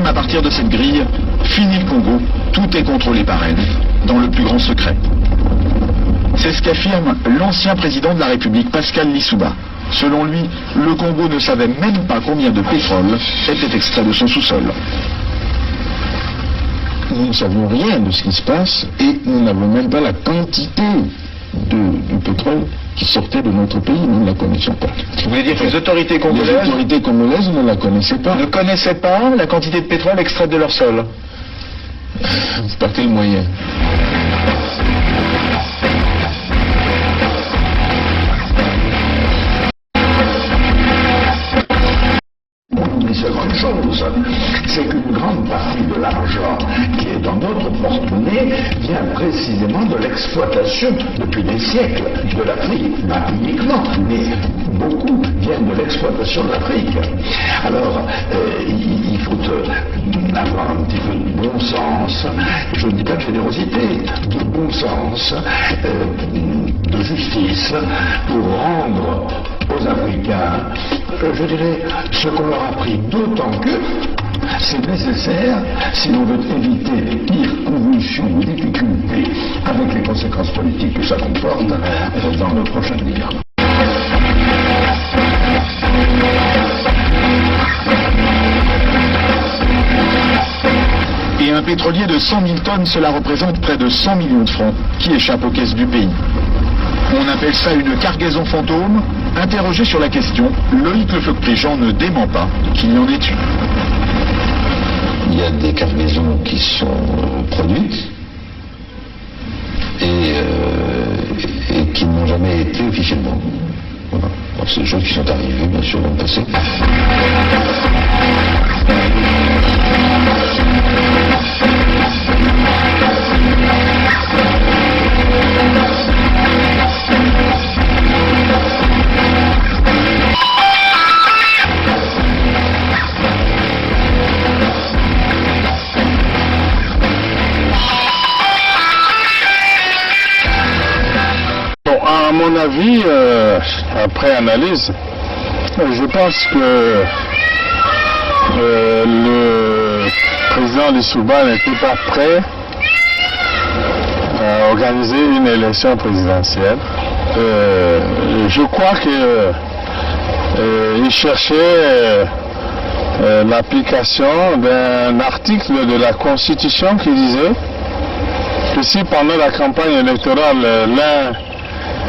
même à partir de cette grille, fini le Congo, tout est contrôlé par elle, dans le plus grand secret. C'est ce qu'affirme l'ancien président de la République, Pascal Lissouba. Selon lui, le Congo ne savait même pas combien de pétrole était extrait de son sous-sol. Nous ne savons rien de ce qui se passe et nous n'avons même pas la quantité du pétrole qui sortait de notre pays, nous ne la connaissons pas. Vous voulez dire que les autorités congolaises ne la connaissaient pas. Ne connaissaient pas la quantité de pétrole extraite de leur sol? Par quel moyen? Une seconde chose, c'est qu'une grande partie de l'argent qui est dans notre porte-monnaie vient précisément de l'exploitation depuis des siècles de l'Afrique. Pas uniquement, mais beaucoup viennent de l'exploitation de l'Afrique. Alors, il faut avoir un petit peu de bon sens, je ne dis pas de générosité, de bon sens, de justice, pour rendre aux Africains, je dirais, ce qu'on leur a pris, d'autant que c'est nécessaire si l'on veut éviter les pires convulsions ou difficultés avec les conséquences politiques que ça comporte dans le prochain avenir. Et un pétrolier de 100 000 tonnes, cela représente près de 100 millions de francs qui échappent aux caisses du pays. On appelle ça une cargaison fantôme. Interrogé sur la question, Loïc Lefeuc-Prigent ne dément pas qu'il y en ait eu. Il y a des cargaisons qui sont produites et qui n'ont jamais été officiellement. Voilà. C'est des choses qui sont arrivées, bien sûr, dans le passé. À mon avis, après analyse, je pense que le président Lissouba n'était pas prêt à organiser une élection présidentielle. Je crois qu'il cherchait l'application d'un article de la Constitution qui disait que si pendant la campagne électorale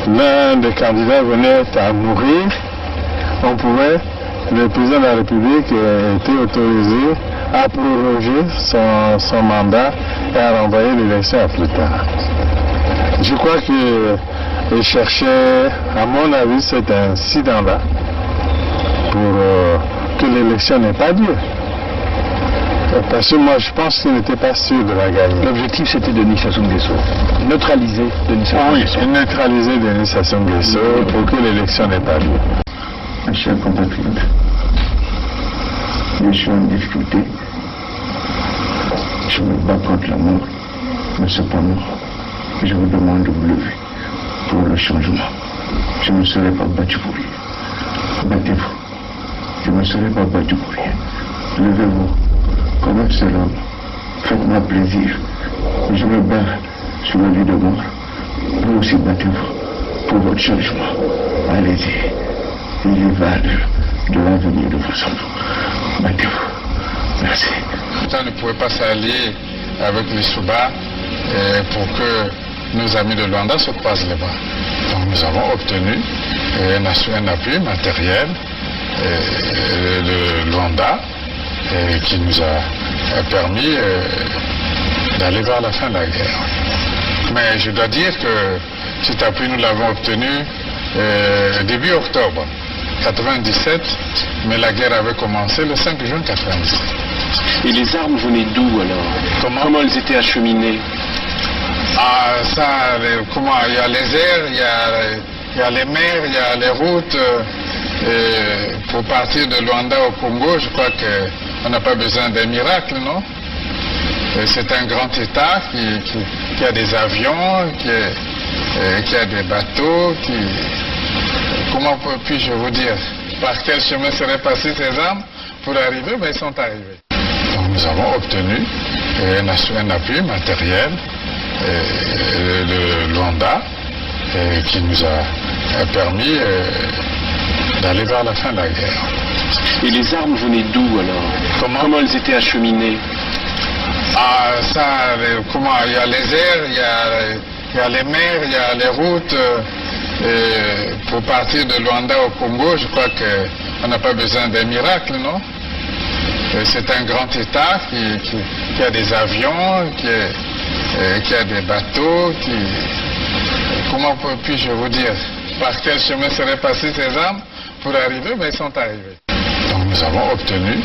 l'un des candidats venait à mourir, le président de la République était autorisé à proroger son mandat et à renvoyer l'élection à plus tard. Je crois qu'il cherchait, à mon avis, cet incident-là pour que l'élection n'ait pas lieu. Parce que moi, je pense qu'il n'était pas sûr de la gagner. L'objectif, c'était Denis Sassou Nguesso. Neutraliser Denis Sassou Nguesso. Oui, neutraliser Denis Sassou Nguesso pour que l'élection n'ait pas lieu. Mes chers compatriotes, je suis en difficulté. Je me bats contre la mort, mais cependant, je vous demande de vous lever pour le changement. Je ne serai pas battu pour rien. Battez-vous. Je ne serai pas battu pour rien. Levez-vous. Comme un seul homme, faites-moi plaisir. Je me bats sur la vie de mort. Vous aussi battez-vous pour votre changement. Allez-y. Il y va de l'avenir de vos enfants. Battez-vous. Merci. On ne pouvait pas s'allier avec Lissouba pour que nos amis de Luanda se croisent les bras. Donc nous avons obtenu un appui matériel de Luanda qui nous a permis d'aller vers la fin de la guerre. Mais je dois dire que cet appui, nous l'avons obtenu début octobre 1997, mais la guerre avait commencé le 5 juin 1997. Et les armes venaient d'où alors? Comment elles étaient acheminées? Il y a les airs, il y a les mers, il y a les routes. Pour partir de Luanda au Congo, je crois qu'on n'a pas besoin d'un miracle, non? C'est un grand État qui a des avions, qui a des bateaux, comment puis-je vous dire? Par quel chemin seraient passées ces armes pour arriver? Mais ils sont arrivés. Donc nous avons obtenu un appui matériel de Luanda qui nous a permis d'aller vers la fin de la guerre. Et les armes venaient d'où alors? Comment elles étaient acheminées? Il y a les airs, il y a les mers, il y a les routes. Pour partir de Luanda au Congo, je crois qu'on n'a pas besoin d'un miracle, non? C'est un grand État qui a des avions, qui a des bateaux, comment puis-je vous dire? Par quel chemin seraient passées ces armes pour arriver? Mais ils sont arrivés. Donc nous avons obtenu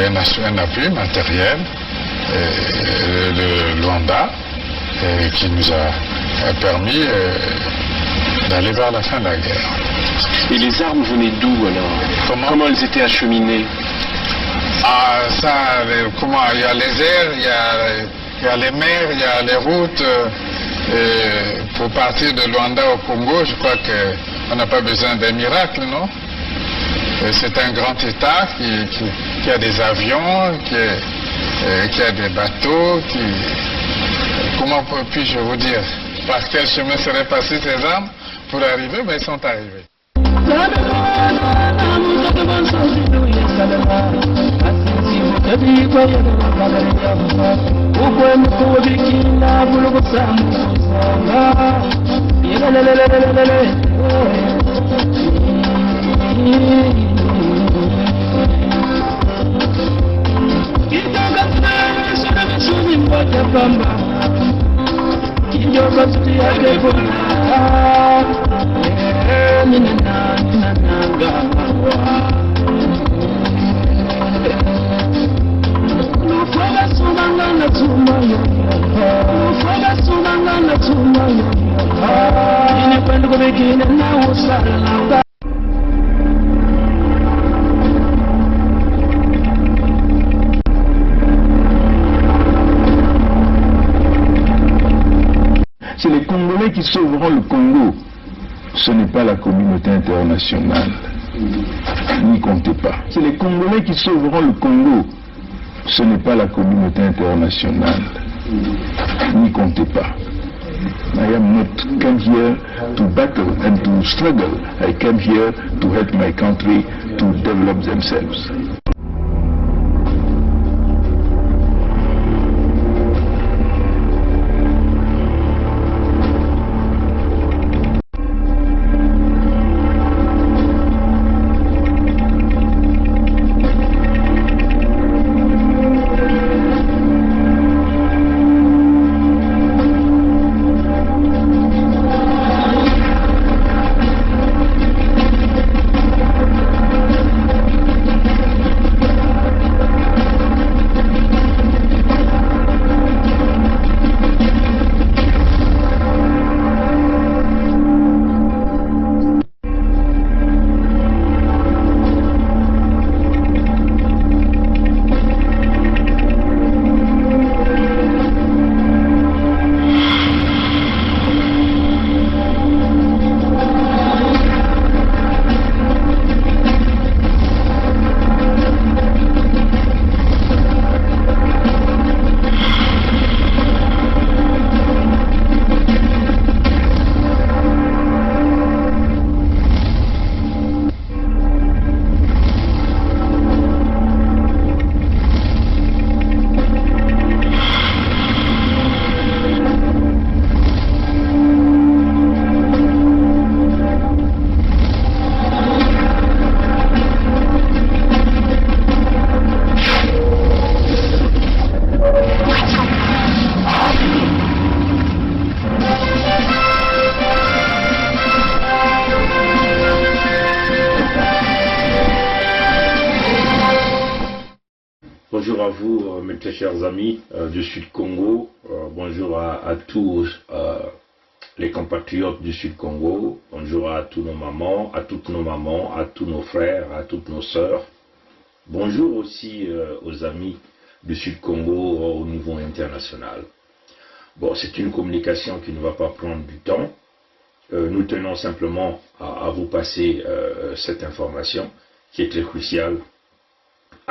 un appui matériel de Luanda qui nous a permis d'aller vers la fin de la guerre. Et les armes venaient d'où alors? Comment elles étaient acheminées? Il y a les airs, il y a les mers, il y a les routes. Pour partir de Luanda au Congo, je crois qu'on n'a pas besoin d'un miracle, non? C'est un grand État qui a des avions, qui a des bateaux, comment puis-je vous dire? Par quel chemin seraient passées ces armes pour arriver? Mais ils sont arrivés. C'est les Congolais qui sauveront le Congo. Ce n'est pas la communauté internationale. N'y comptez pas. C'est les Congolais qui sauveront le Congo. Ce n'est pas la communauté internationale. N'y comptez pas. I am not come here to battle and to struggle. I came here to help my country to develop themselves. Bonjour à vous, mes très chers amis du Sud-Congo. Bonjour à tous les compatriotes du Sud-Congo. Bonjour à tous nos mamans, à toutes nos mamans, à tous nos frères, à toutes nos sœurs. Bonjour aussi aux amis du Sud-Congo au niveau international. Bon, c'est une communication qui ne va pas prendre du temps. Nous tenons simplement à vous passer cette information qui est très cruciale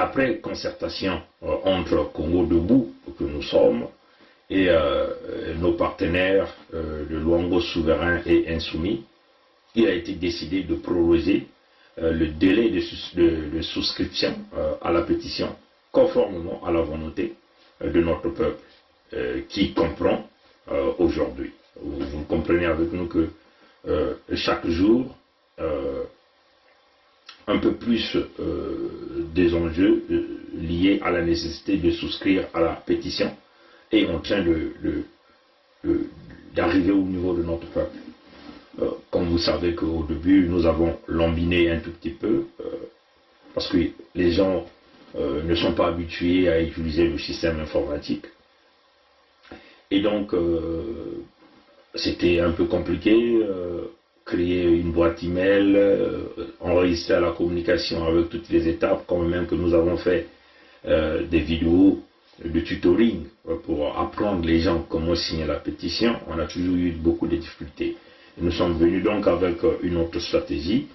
après concertation entre Congo Debout, que nous sommes, et nos partenaires, le Luango souverain et insoumis, il a été décidé de proroger le délai de souscription à la pétition, conformément à la volonté de notre peuple, qui comprend aujourd'hui. Vous comprenez avec nous que chaque jour, un peu plus des enjeux liés à la nécessité de souscrire à la pétition est en train d'arriver au niveau de notre peuple. Comme vous savez qu'au début, nous avons lambiné un tout petit peu, parce que les gens ne sont pas habitués à utiliser le système informatique. Et donc, c'était un peu compliqué, créer une boîte email, enregistrer la communication avec toutes les étapes, quand même que nous avons fait des vidéos de tutoring pour apprendre les gens comment signer la pétition. On a toujours eu beaucoup de difficultés. Et nous sommes venus donc avec une autre stratégie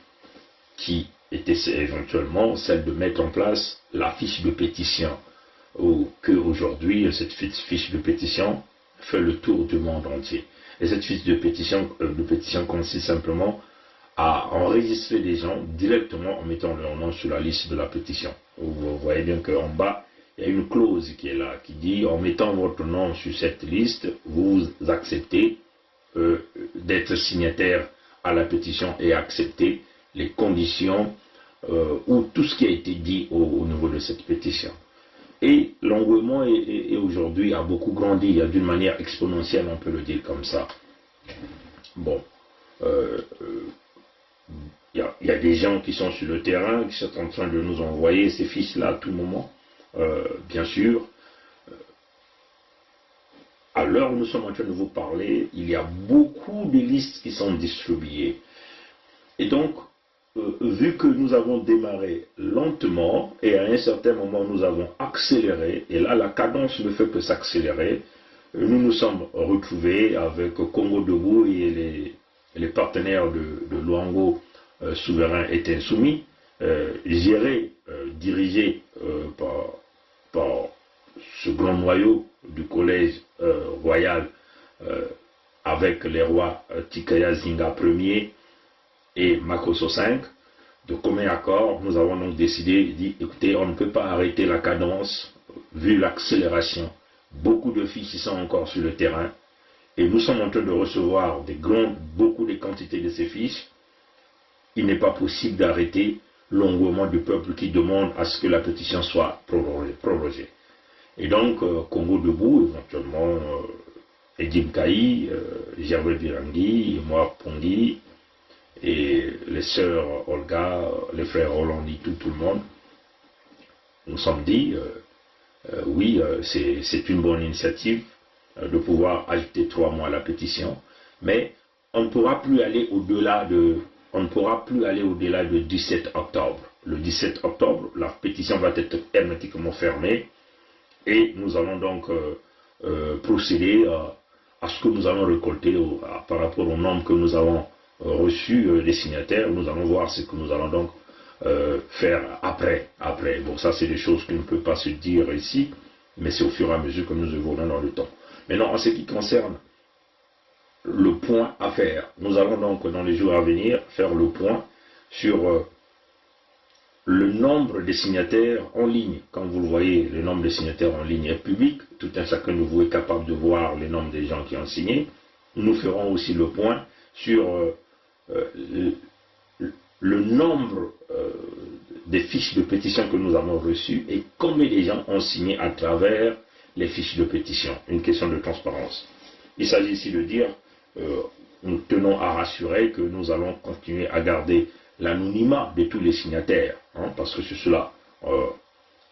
qui était éventuellement celle de mettre en place la fiche de pétition, ou qu'aujourd'hui cette fiche de pétition fait le tour du monde entier. Et cette fiche de pétition consiste simplement à enregistrer les gens directement en mettant leur nom sur la liste de la pétition. Vous voyez bien qu'en bas, il y a une clause qui est là, qui dit en mettant votre nom sur cette liste, vous acceptez d'être signataire à la pétition et accepter les conditions ou tout ce qui a été dit au niveau de cette pétition. Et l'engouement est aujourd'hui a beaucoup grandi, d'une manière exponentielle, on peut le dire comme ça. Bon, il y a des gens qui sont sur le terrain, qui sont en train de nous envoyer ces fiches-là à tout moment, bien sûr. À l'heure où nous sommes en train de vous parler, il y a beaucoup de listes qui sont distribuées. Et donc, vu que nous avons démarré lentement et à un certain moment nous avons accéléré, et là la cadence ne fait que s'accélérer, nous nous sommes retrouvés avec Congo Debout et les partenaires de Luango souverain et insoumis, gérés, dirigés par ce grand noyau du collège royal avec les rois Tikaya Zinga Ier et Makosso V. De commun accord, nous avons donc décidé, dit, écoutez, on ne peut pas arrêter la cadence vu l'accélération. Beaucoup de fiches sont encore sur le terrain et nous sommes en train de recevoir beaucoup de quantités de ces fiches. Il n'est pas possible d'arrêter l'engouement du peuple qui demande à ce que la pétition soit prorogée. Et donc, Congo Debout, éventuellement, Edim Kaï, Gervais Virangui, moi Pongi, et les sœurs Olga, les frères Rolandi, tout le monde, nous sommes dit, oui, c'est une bonne initiative de pouvoir ajouter 3 mois à la pétition, mais on ne pourra plus aller au-delà de 17 octobre. Le 17 octobre, la pétition va être hermétiquement fermée et nous allons donc procéder à ce que nous allons récolter par rapport au nombre que nous avons reçu des signataires. Nous allons voir ce que nous allons donc faire après. Bon, ça c'est des choses qui ne peuvent pas se dire ici, mais c'est au fur et à mesure que nous évoluons dans le temps. Maintenant, en ce qui concerne le point à faire, nous allons donc dans les jours à venir faire le point sur le nombre de signataires en ligne. Comme vous le voyez, le nombre de signataires en ligne est public. Tout un chacun de vous est capable de voir le nombre des gens qui ont signé. Nous ferons aussi le point sur le nombre des fiches de pétition que nous avons reçues et combien de gens ont signé à travers les fiches de pétition. Une question de transparence. Il s'agit ici de dire, nous tenons à rassurer que nous allons continuer à garder l'anonymat de tous les signataires, parce que sur cela,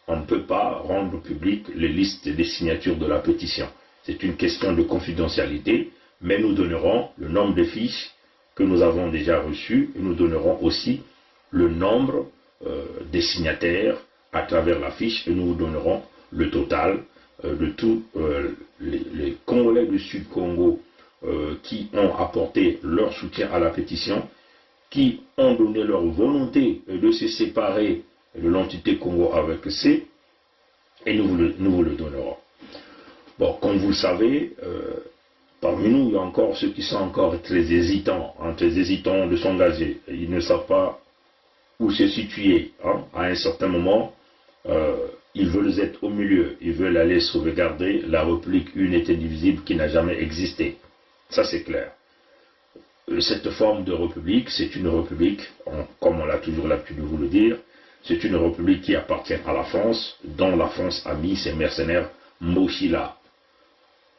on ne peut pas rendre public les listes des signatures de la pétition. C'est une question de confidentialité, mais nous donnerons le nombre de fiches que nous avons déjà reçues et nous donnerons aussi le nombre des signataires à travers la fiche et nous vous donnerons le total de tous les Congolais du Sud-Congo qui ont apporté leur soutien à la pétition, qui ont donné leur volonté de se séparer de l'entité Congo avec C, et nous vous le donnerons. Bon, comme vous le savez, parmi nous, il y a encore ceux qui sont encore très hésitants de s'engager. Ils ne savent pas où se situer. À un certain moment, ils veulent être au milieu. Ils veulent aller sauvegarder la République une et indivisible qui n'a jamais existé. Ça, c'est clair. Cette forme de république, c'est une république, comme on a toujours l'habitude de vous le dire, c'est une république qui appartient à la France, dont la France a mis ses mercenaires Mochila.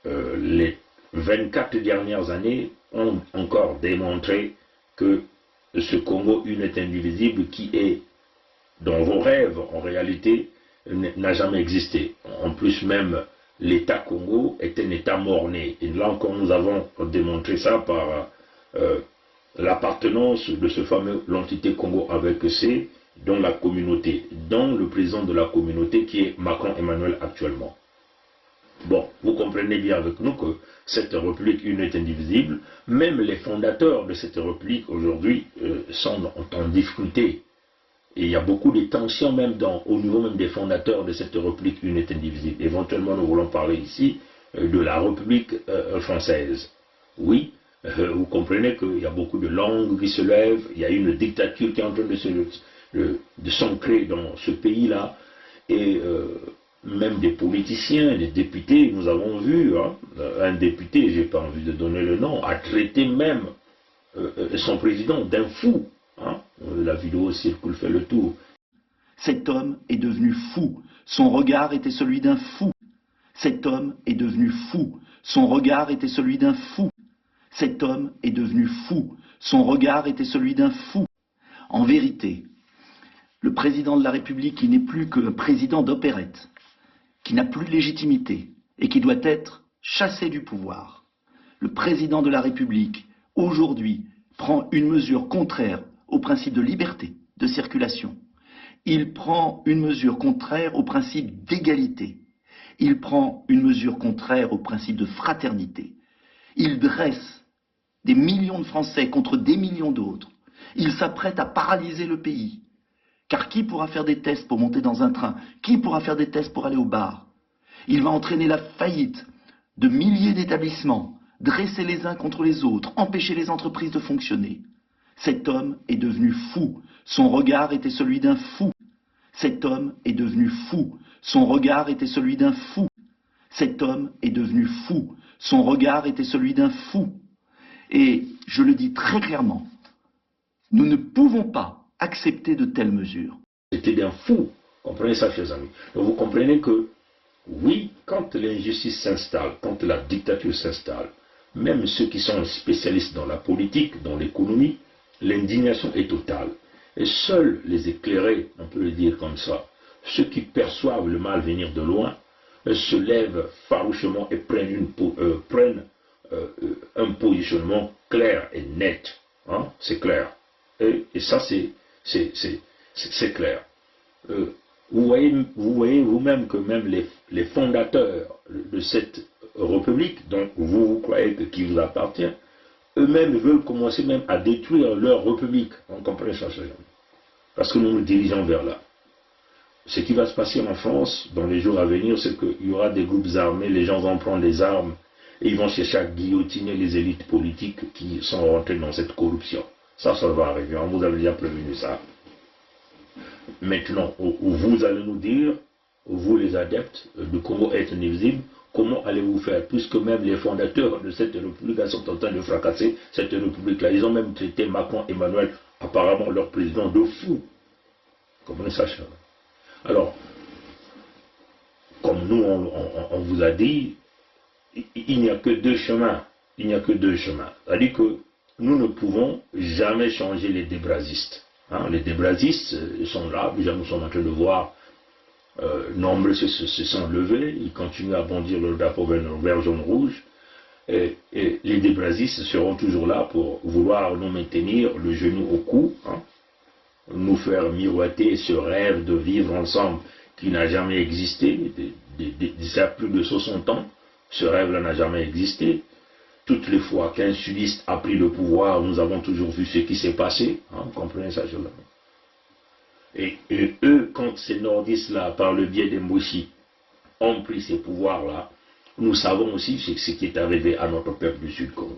Les 24 dernières années ont encore démontré que ce Congo une et indivisible qui est dans vos rêves, en réalité, n'a jamais existé. En plus même, l'État Congo est un État mort-né. Et là encore, nous avons démontré ça par l'appartenance de ce fameux l'entité Congo avec C, dans la communauté, dont le président de la communauté qui est Macron Emmanuel actuellement. Bon, vous comprenez bien avec nous que cette République une et indivisible, même les fondateurs de cette République aujourd'hui sont en difficulté. Et il y a beaucoup de tensions même au niveau même des fondateurs de cette République une et indivisible. Éventuellement, nous voulons parler ici de la République française. Oui, vous comprenez qu'il y a beaucoup de langues qui se lèvent, il y a une dictature qui est en train de s'ancrer dans ce pays-là, et même des politiciens, des députés, nous avons vu, un député, je n'ai pas envie de donner le nom, a traité même son président d'un fou. La vidéo circule, fait le tour. Cet homme est devenu fou. Son regard était celui d'un fou. Cet homme est devenu fou. Son regard était celui d'un fou. Cet homme est devenu fou. Son regard était celui d'un fou. En vérité, le président de la République qui n'est plus qu'un président d'opérette, qui n'a plus de légitimité et qui doit être chassé du pouvoir. Le président de la République, aujourd'hui, prend une mesure contraire au principe de liberté de circulation. Il prend une mesure contraire au principe d'égalité. Il prend une mesure contraire au principe de fraternité. Il dresse des millions de Français contre des millions d'autres. Il s'apprête à paralyser le pays. Car qui pourra faire des tests pour monter dans un train? Qui pourra faire des tests pour aller au bar? Il va entraîner la faillite de milliers d'établissements, dresser les uns contre les autres, empêcher les entreprises de fonctionner. Cet homme est devenu fou. Son regard était celui d'un fou. Cet homme est devenu fou. Son regard était celui d'un fou. Cet homme est devenu fou. Son regard était celui d'un fou. Et je le dis très clairement, nous ne pouvons pas accepter de telles mesures. C'était d'un fou. Comprenez ça, chers amis. Donc vous comprenez que, oui, quand l'injustice s'installe, quand la dictature s'installe, même ceux qui sont spécialistes dans la politique, dans l'économie, l'indignation est totale. Et seuls les éclairés, on peut le dire comme ça, ceux qui perçoivent le mal venir de loin, se lèvent farouchement et prennent un positionnement clair et net. C'est clair. Et ça, c'est clair. Vous voyez vous-même que même les fondateurs de cette république, dont vous croyez qui vous appartient, eux-mêmes veulent commencer même à détruire leur république. On comprend ça, parce que nous nous dirigeons vers là. Ce qui va se passer en France dans les jours à venir, c'est qu'il y aura des groupes armés, les gens vont prendre les armes et ils vont chercher à guillotiner les élites politiques qui sont rentrées dans cette corruption. Ça va arriver. On vous avait déjà prévenu ça. Maintenant, vous allez nous dire, vous les adeptes du Congo est indivisible, comment allez-vous faire, puisque même les fondateurs de cette république sont en train de fracasser cette république-là. Ils ont même traité Macron Emmanuel, apparemment leur président, de fou. Comprenez ça, cher? Alors, comme nous, on vous a dit, il n'y a que deux chemins. Il n'y a que deux chemins. C'est-à-dire que nous ne pouvons jamais changer les débrasistes. Les débrasistes sont là, déjà nous sommes en train de voir, nombreux se sont levés, ils continuent à bondir le drapeau vert, jaune, rouge, et les débrasistes seront toujours là pour vouloir nous maintenir le genou au cou, nous faire miroiter ce rêve de vivre ensemble qui n'a jamais existé, déjà plus de 60 ans, ce rêve-là n'a jamais existé. Toutes les fois qu'un sudiste a pris le pouvoir, nous avons toujours vu ce qui s'est passé. Vous comprenez ça, Et eux, quand ces nordistes-là, par le biais des Moshi, ont pris ces pouvoirs-là, nous savons aussi ce qui est arrivé à notre peuple du Sud-Congo.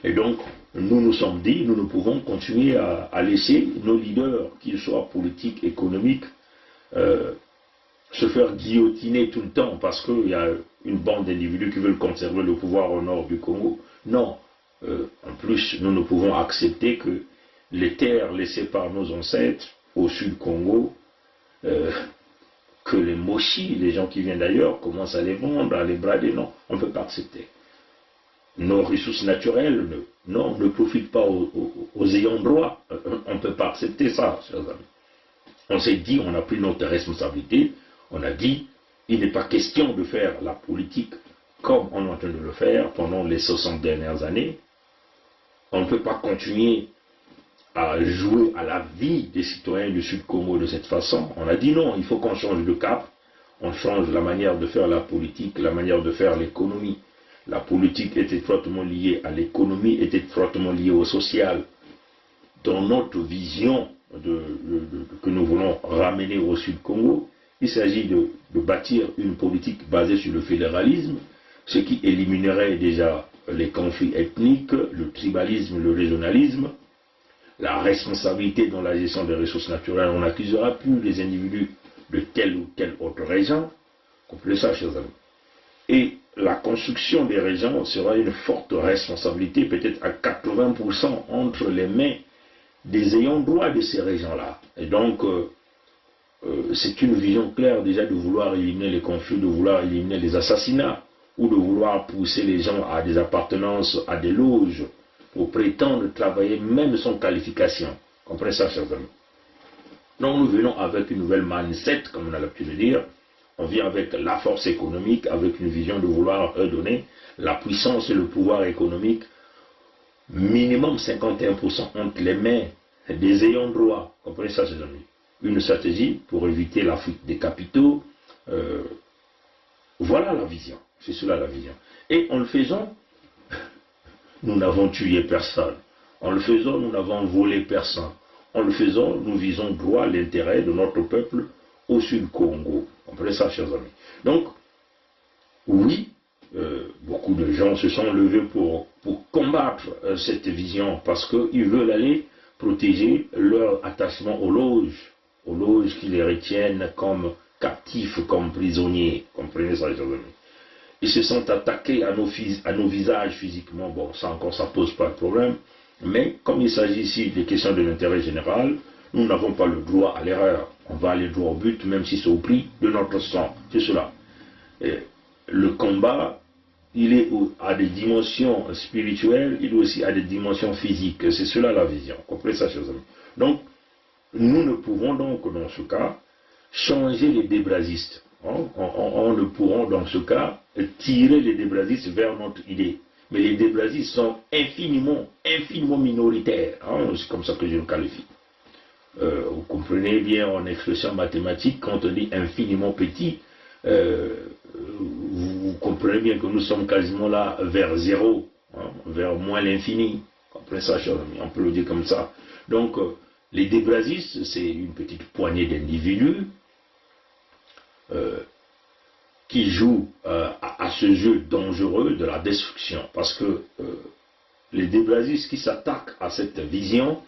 Et donc, nous nous sommes dit, nous ne pouvons continuer à laisser nos leaders, qu'ils soient politiques, économiques, se faire guillotiner tout le temps parce qu'il y a une bande d'individus qui veulent conserver le pouvoir au nord du Congo. Non. En plus, nous ne pouvons accepter que les terres laissées par nos ancêtres au sud Congo, que les Moshi, les gens qui viennent d'ailleurs, commencent à les vendre, à les brader. Non, on ne peut pas accepter. Nos ressources naturelles, non, ne profitent pas aux ayants droit. On ne peut pas accepter ça, chers amis. On s'est dit, on a pris notre responsabilité, on a dit, il n'est pas question de faire la politique comme on est en train de le faire pendant les 60 dernières années. On ne peut pas continuer à jouer à la vie des citoyens du Sud-Congo de cette façon. On a dit non, il faut qu'on change de cap, on change la manière de faire la politique, la manière de faire l'économie. La politique est étroitement liée à l'économie, est étroitement liée au social. Dans notre vision que nous voulons ramener au Sud-Congo, il s'agit de bâtir une politique basée sur le fédéralisme, ce qui éliminerait déjà les conflits ethniques, le tribalisme, le régionalisme, la responsabilité dans la gestion des ressources naturelles. On n'accusera plus les individus de telle ou telle autre région. Comprenez ça, chers amis. Et la construction des régions sera une forte responsabilité, peut-être à 80% entre les mains des ayants droit de ces régions-là. Et donc, c'est une vision claire déjà de vouloir éliminer les conflits, de vouloir éliminer les assassinats, ou de vouloir pousser les gens à des appartenances, à des loges, pour prétendre travailler même sans qualification. Comprenez ça, chers amis. Donc nous venons avec une nouvelle mindset, comme on a l'habitude de dire. On vient avec la force économique, avec une vision de vouloir donner la puissance et le pouvoir économique, minimum 51% entre les mains des ayants droit. Comprenez ça, chers amis. Une stratégie pour éviter la fuite des capitaux. Voilà la vision. C'est cela la vision. Et en le faisant, nous n'avons tué personne. En le faisant, nous n'avons volé personne. En le faisant, nous visons droit l'intérêt de notre peuple au Sud-Congo. Comprenez ça, chers amis. Donc, oui, beaucoup de gens se sont levés pour combattre cette vision parce qu'ils veulent aller protéger leur attachement aux loges qui les retiennent comme captifs, comme prisonniers. Comprenez ça, chers amis. Ils se sont attaqués à nos visages physiquement. Bon, ça encore, ça pose pas de problème. Mais comme il s'agit ici des questions de l'intérêt général, nous n'avons pas le droit à l'erreur. On va aller droit au but, même si c'est au prix de notre sang. C'est cela. Et le combat, il est à des dimensions spirituelles, il est aussi à des dimensions physiques. C'est cela la vision. Comprenez ça, chers amis. Donc, nous ne pouvons donc, dans ce cas, changer les débrasistes. On ne pourront, dans ce cas, tirer les débrasistes vers notre idée. Mais les débrasistes sont infiniment minoritaires. C'est comme ça que je le qualifie. Vous comprenez bien en expression mathématique, quand on dit infiniment petit, vous comprenez bien que nous sommes quasiment là vers zéro, vers moins l'infini. Comprenez ça, chers amis, on peut le dire comme ça. Donc, les débrasistes, c'est une petite poignée d'individus qui jouent à ce jeu dangereux de la destruction. Parce que les débrasistes qui s'attaquent à cette vision,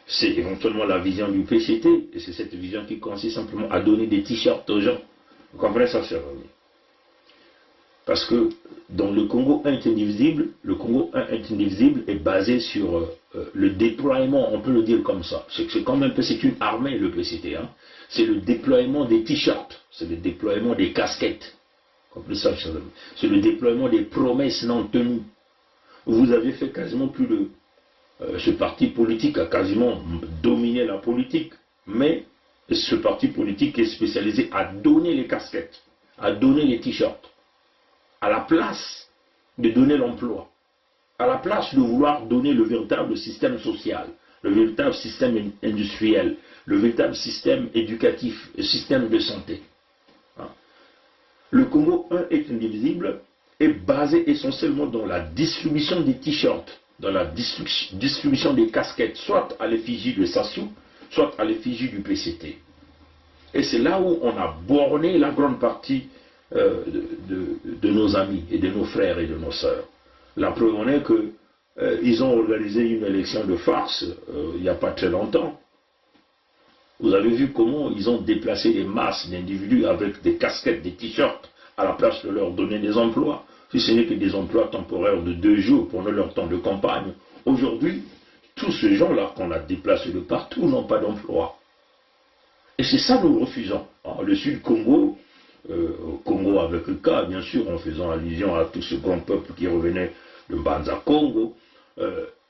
c'est éventuellement la vision du PCT, et c'est cette vision qui consiste simplement à donner des t-shirts aux gens. Vous comprenez ça, chers amis? Parce que dans le Congo un est indivisible, le Congo un est indivisible est basé sur le déploiement, on peut le dire comme ça. C'est comme un peu, c'est une armée, le PCT. C'est le déploiement des t-shirts, c'est le déploiement des casquettes. Comprenez ça, chers amis? C'est le déploiement des promesses non tenues. Vous avez fait quasiment plus de... ce parti politique a quasiment dominé la politique, mais ce parti politique est spécialisé à donner les casquettes, à donner les t-shirts, à la place de donner l'emploi, à la place de vouloir donner le véritable système social, le véritable système industriel, le véritable système éducatif, le système de santé. Le Congo 1 est indivisible, est basé essentiellement dans la distribution des t-shirts, dans la distribution des casquettes, soit à l'effigie de Sassou, soit à l'effigie du PCT. Et c'est là où on a borné la grande partie de nos amis et de nos frères et de nos sœurs. La preuve en est qu'ils ont organisé une élection de farce il n'y a pas très longtemps. Vous avez vu comment ils ont déplacé des masses d'individus avec des casquettes, des t-shirts, à la place de leur donner des emplois. Si ce n'est que des emplois temporaires de 2 jours pendant leur temps de campagne. Aujourd'hui, tous ces gens-là qu'on a déplacés de partout n'ont pas d'emploi. Et c'est ça que nous refusons. Alors, le Sud-Congo, Congo avec le K, bien sûr, en faisant allusion à tout ce grand peuple qui revenait de Banza-Congo,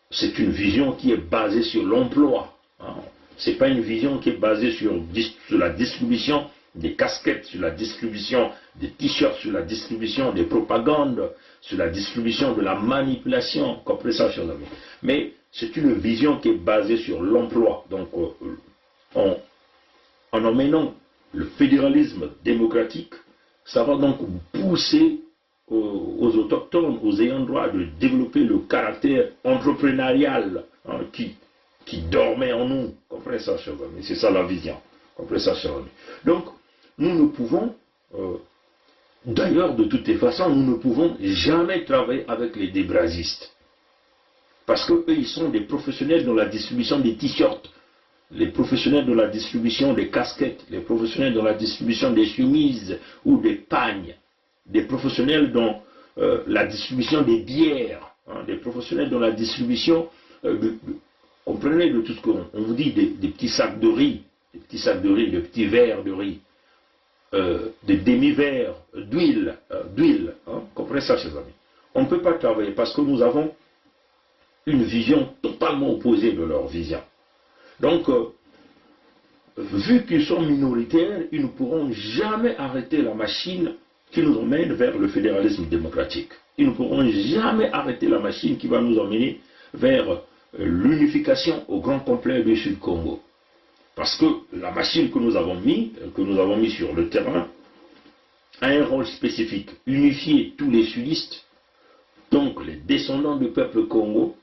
c'est une vision qui est basée sur l'emploi. Hein. Ce n'est pas une vision qui est basée sur la distribution des casquettes, sur la distribution des t-shirts, sur la distribution des propagandes, sur la distribution de la manipulation, comprenez ça, chers amis. Mais c'est une vision qui est basée sur l'emploi. Donc, en emmenant le fédéralisme démocratique, ça va donc pousser aux autochtones, aux ayants droit de développer le caractère entrepreneurial hein, qui dormait en nous. Comprenez ça, chers amis. C'est ça la vision. Comprenez ça, chers amis. Donc, nous ne pouvons, d'ailleurs, de toutes les façons, nous ne pouvons jamais travailler avec les débrasistes. Parce qu'eux, ils sont des professionnels dans la distribution des t-shirts, les professionnels dans la distribution des casquettes, les professionnels dans la distribution des chemises ou des pagnes, des professionnels dans la distribution des bières, hein, des professionnels dans la distribution, comprenez de tout ce qu'on vous dit, des petits sacs de riz, des petits verres de riz, des demi-verres d'huile, hein, comprenez ça, chers amis. On ne peut pas travailler parce que nous avons une vision totalement opposée de leur vision. Donc, vu qu'ils sont minoritaires, ils ne pourront jamais arrêter la machine qui nous emmène vers le fédéralisme démocratique. Ils ne pourront jamais arrêter la machine qui va nous emmener vers l'unification au grand complet du Sud-Congo. Parce que la machine que nous avons mis sur le terrain, a un rôle spécifique, unifier tous les sudistes, donc les descendants du peuple Congo,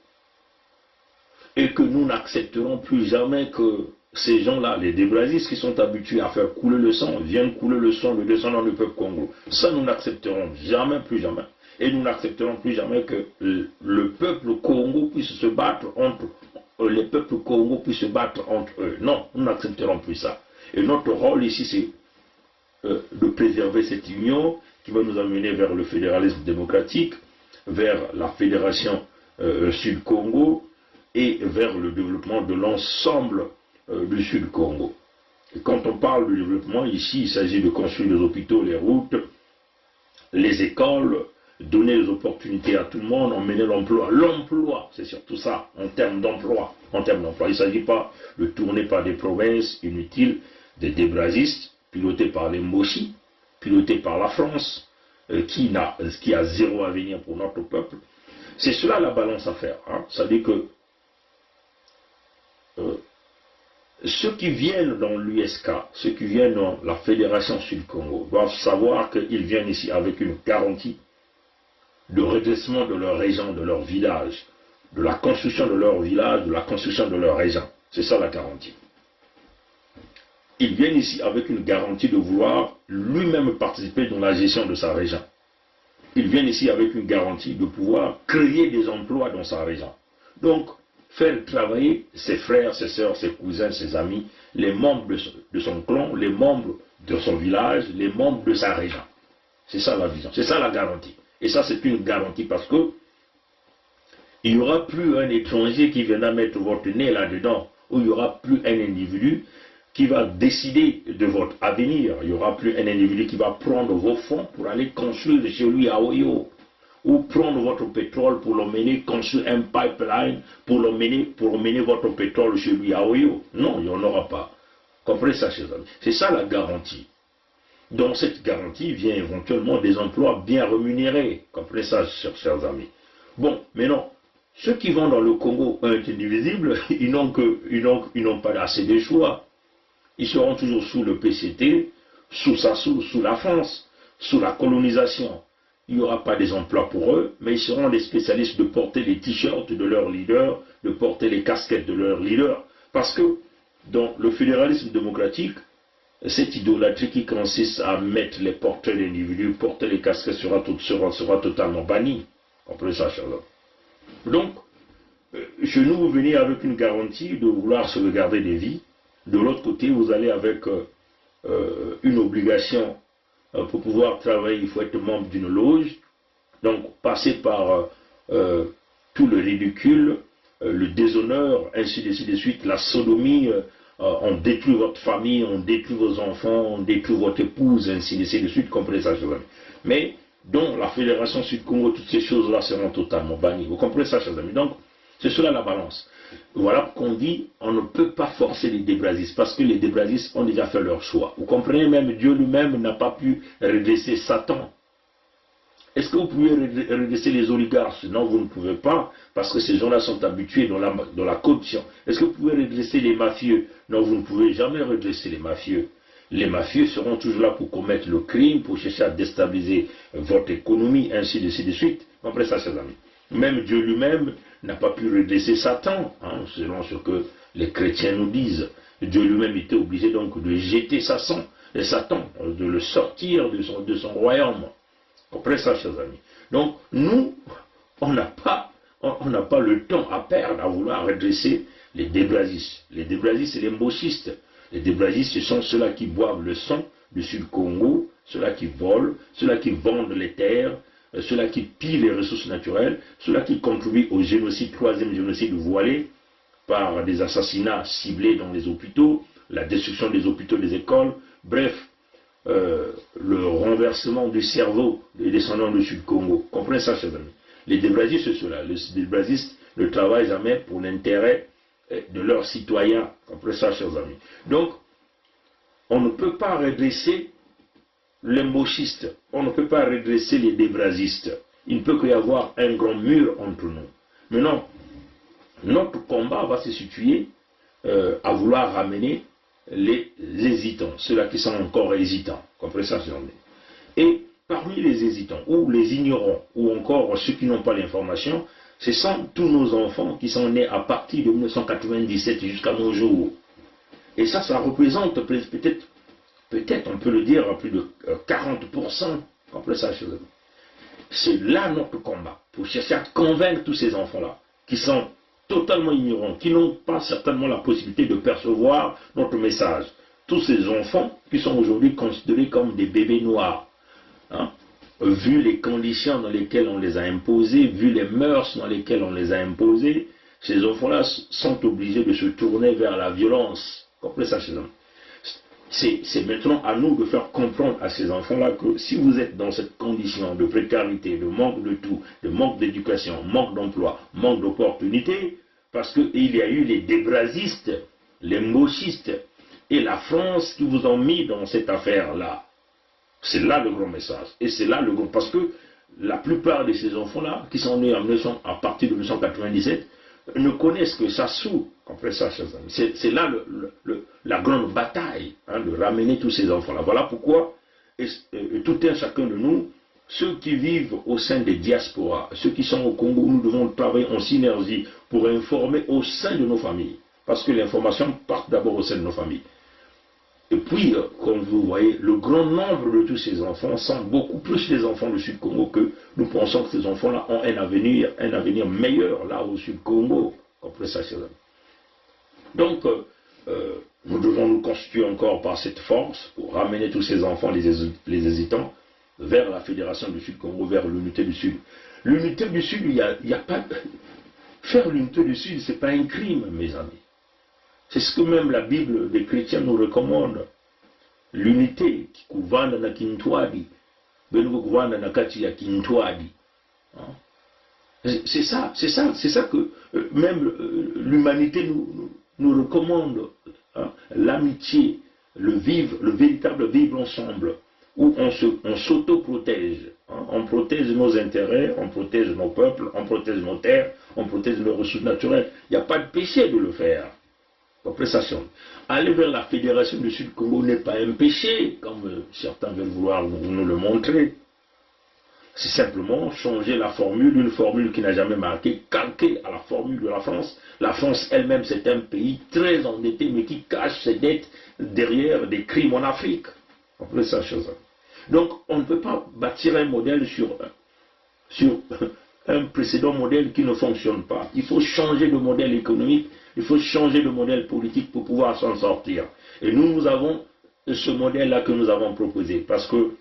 et que nous n'accepterons plus jamais que ces gens-là, les débrasistes qui sont habitués à faire couler le sang, viennent couler le sang de descendants du peuple Congo. Ça, nous n'accepterons jamais, plus jamais. Et nous n'accepterons plus jamais que le peuple Congo puisse se battre entre les peuples Congo puissent se battre entre eux. Non, nous n'accepterons plus ça. Et notre rôle ici, c'est de préserver cette union qui va nous amener vers le fédéralisme démocratique, vers la fédération Sud-Congo et vers le développement de l'ensemble du Sud-Congo. Et quand on parle de développement, ici, il s'agit de construire les hôpitaux, les routes, les écoles, donner les opportunités à tout le monde, emmener l'emploi. L'emploi, c'est surtout ça, en termes d'emploi. Il ne s'agit pas de tourner par des provinces inutiles, des débrasistes, pilotés par les Moshi, pilotés par la France, qui a zéro avenir pour notre peuple. C'est cela la balance à faire. Hein. C'est-à-dire que ceux qui viennent dans l'USK, ceux qui viennent dans la Fédération Sud-Congo, doivent savoir qu'ils viennent ici avec une garantie de redressement de leur région, de leur village, de la construction de leur village, de la construction de leur région. C'est ça la garantie. Ils viennent ici avec une garantie de vouloir lui-même participer dans la gestion de sa région. Ils viennent ici avec une garantie de pouvoir créer des emplois dans sa région. Donc, faire travailler ses frères, ses sœurs, ses cousins, ses amis, les membres de son clan, les membres de son village, les membres de sa région. C'est ça la vision, c'est ça la garantie. Et ça, c'est une garantie parce que il n'y aura plus un étranger qui viendra mettre votre nez là-dedans, ou il n'y aura plus un individu qui va décider de votre avenir. Il n'y aura plus un individu qui va prendre vos fonds pour aller construire chez lui à Oyo, ou prendre votre pétrole pour l'emmener construire un pipeline pour emmener votre pétrole chez lui à Oyo. Non, il n'y en aura pas. Comprenez ça, chers amis. C'est ça la garantie. Dans cette garantie vient éventuellement des emplois bien rémunérés. Comprenez ça, chers amis. Bon, maintenant, ceux qui vont dans le Congo indivisible, ils n'ont pas assez de choix. Ils seront toujours sous le PCT, sous la France, sous la colonisation. Il n'y aura pas des emplois pour eux, mais ils seront les spécialistes de porter les t-shirts de leurs leaders, de porter les casquettes de leurs leaders. Parce que dans le fédéralisme démocratique, cette idolâtrie qui consiste à mettre les porteurs d'individus, porter les casquettes sera totalement bannie. Comprenez ça, chers hommes. Donc, chez nous, vous venez avec une garantie de vouloir sauvegarder des vies. De l'autre côté, vous allez avec une obligation pour pouvoir travailler, il faut être membre d'une loge. Donc, passer par tout le ridicule, le déshonneur, ainsi de suite, la sodomie, on détruit votre famille, on détruit vos enfants, on détruit votre épouse, ainsi de suite, comprenez ça, chers amis. Mais, dans la Fédération Sud-Congo, toutes ces choses-là seront totalement bannies. Vous comprenez ça, chers amis? Donc, c'est cela la balance. Voilà qu'on dit, on ne peut pas forcer les débrasistes, parce que les débrasistes ont déjà fait leur choix. Vous comprenez, même Dieu lui-même n'a pas pu redresser Satan. Est-ce que vous pouvez redresser les oligarques? Non, vous ne pouvez pas, parce que ces gens-là sont habitués dans la corruption. Est-ce que vous pouvez redresser les mafieux? Non, vous ne pouvez jamais redresser les mafieux. Les mafieux seront toujours là pour commettre le crime, pour chercher à déstabiliser votre économie, ainsi de suite. Comprenez ça, chers amis. Même Dieu lui-même n'a pas pu redresser Satan, selon ce que les chrétiens nous disent. Dieu lui-même était obligé donc de jeter Satan, de le sortir de son royaume. Comprenez ça, chers amis. Donc, nous, on n'a pas le temps à perdre à vouloir redresser les débrasistes. Les débrasistes, c'est les mbochistes. Les débrasistes, ce sont ceux-là qui boivent le sang du Sud-Congo, ceux-là qui volent, ceux-là qui vendent les terres, ceux-là qui pillent les ressources naturelles, ceux-là qui contribuent au génocide, troisième génocide voilé, par des assassinats ciblés dans les hôpitaux, la destruction des hôpitaux, des écoles, bref, le renversement du cerveau des descendants du Sud-Congo. Comprenez ça, chers amis. Les débrasistes, c'est cela. Les débrasistes ne travaillent jamais pour l'intérêt de leurs citoyens. Comprenez ça, chers amis. Donc, on ne peut pas redresser les mbochistes, on ne peut pas redresser les débrasistes. Il ne peut qu'y avoir un grand mur entre nous. Maintenant, notre combat va se situer à vouloir ramener les hésitants, ceux-là qui sont encore hésitants. Comprenez ça, chers amis. Et parmi les hésitants, ou les ignorants, ou encore ceux qui n'ont pas l'information, ce sont tous nos enfants qui sont nés à partir de 1997 jusqu'à nos jours. Et ça représente peut-être, on peut le dire, à plus de 40%. Comprenez ça, chers amis. C'est là notre combat, pour chercher à convaincre tous ces enfants-là, qui sont totalement ignorants, qui n'ont pas certainement la possibilité de percevoir notre message. Tous ces enfants qui sont aujourd'hui considérés comme des bébés noirs, vu les conditions dans lesquelles on les a imposés, vu les mœurs dans lesquelles on les a imposés, ces enfants-là sont obligés de se tourner vers la violence. Comprenez ça, chers amis. C'est maintenant à nous de faire comprendre à ces enfants-là que si vous êtes dans cette condition de précarité, de manque de tout, de manque d'éducation, manque d'emploi, manque d'opportunités, parce qu'il y a eu les débrasistes, les mbochistes et la France qui vous ont mis dans cette affaire-là. C'est là le grand message. Et c'est là le grand... Parce que la plupart de ces enfants-là, qui sont nés à partir de 1997, ne connaissent que Sassou. Comprenez ça, chers amis. C'est là la grande bataille, de ramener tous ces enfants-là. Voilà pourquoi tout un chacun de nous, ceux qui vivent au sein des diasporas, ceux qui sont au Congo, nous devons travailler en synergie pour informer au sein de nos familles. Parce que l'information part d'abord au sein de nos familles. Et puis, comme vous voyez, le grand nombre de tous ces enfants sont beaucoup plus les enfants du Sud-Congo que nous pensons que ces enfants-là ont un avenir meilleur là au Sud-Congo. Comprenez ça, chers amis. Donc, nous devons nous constituer encore par cette force pour ramener tous ces enfants, les hésitants, vers la Fédération du Sud-Congo, vers l'unité du Sud. L'unité du Sud, il n'y a pas... Faire l'unité du Sud, ce n'est pas un crime, mes amis. C'est ce que même la Bible des chrétiens nous recommande. L'unité qui kuvanda na kintwadi, benuko kuvanda na kati ya kintwadi. C'est ça que même l'humanité nous recommande. L'amitié, le véritable vivre ensemble, où on s'auto-protège. On protège nos intérêts, on protège nos peuples, on protège nos terres, on protège nos ressources naturelles. Il n'y a pas de péché de le faire. Aller vers la Fédération du Sud-Congo n'est pas un péché, comme certains veulent vouloir nous le montrer. c'est simplement changer la formule, une formule qui n'a jamais marqué, calquée à la formule de la France. La France elle-même, c'est un pays très endetté, mais qui cache ses dettes derrière des crimes en Afrique. Comprenez ça, chers amis. Donc, on ne peut pas bâtir un modèle sur un précédent modèle qui ne fonctionne pas. Il faut changer de modèle économique, il faut changer de modèle politique pour pouvoir s'en sortir. Et nous avons ce modèle-là que nous avons proposé, parce que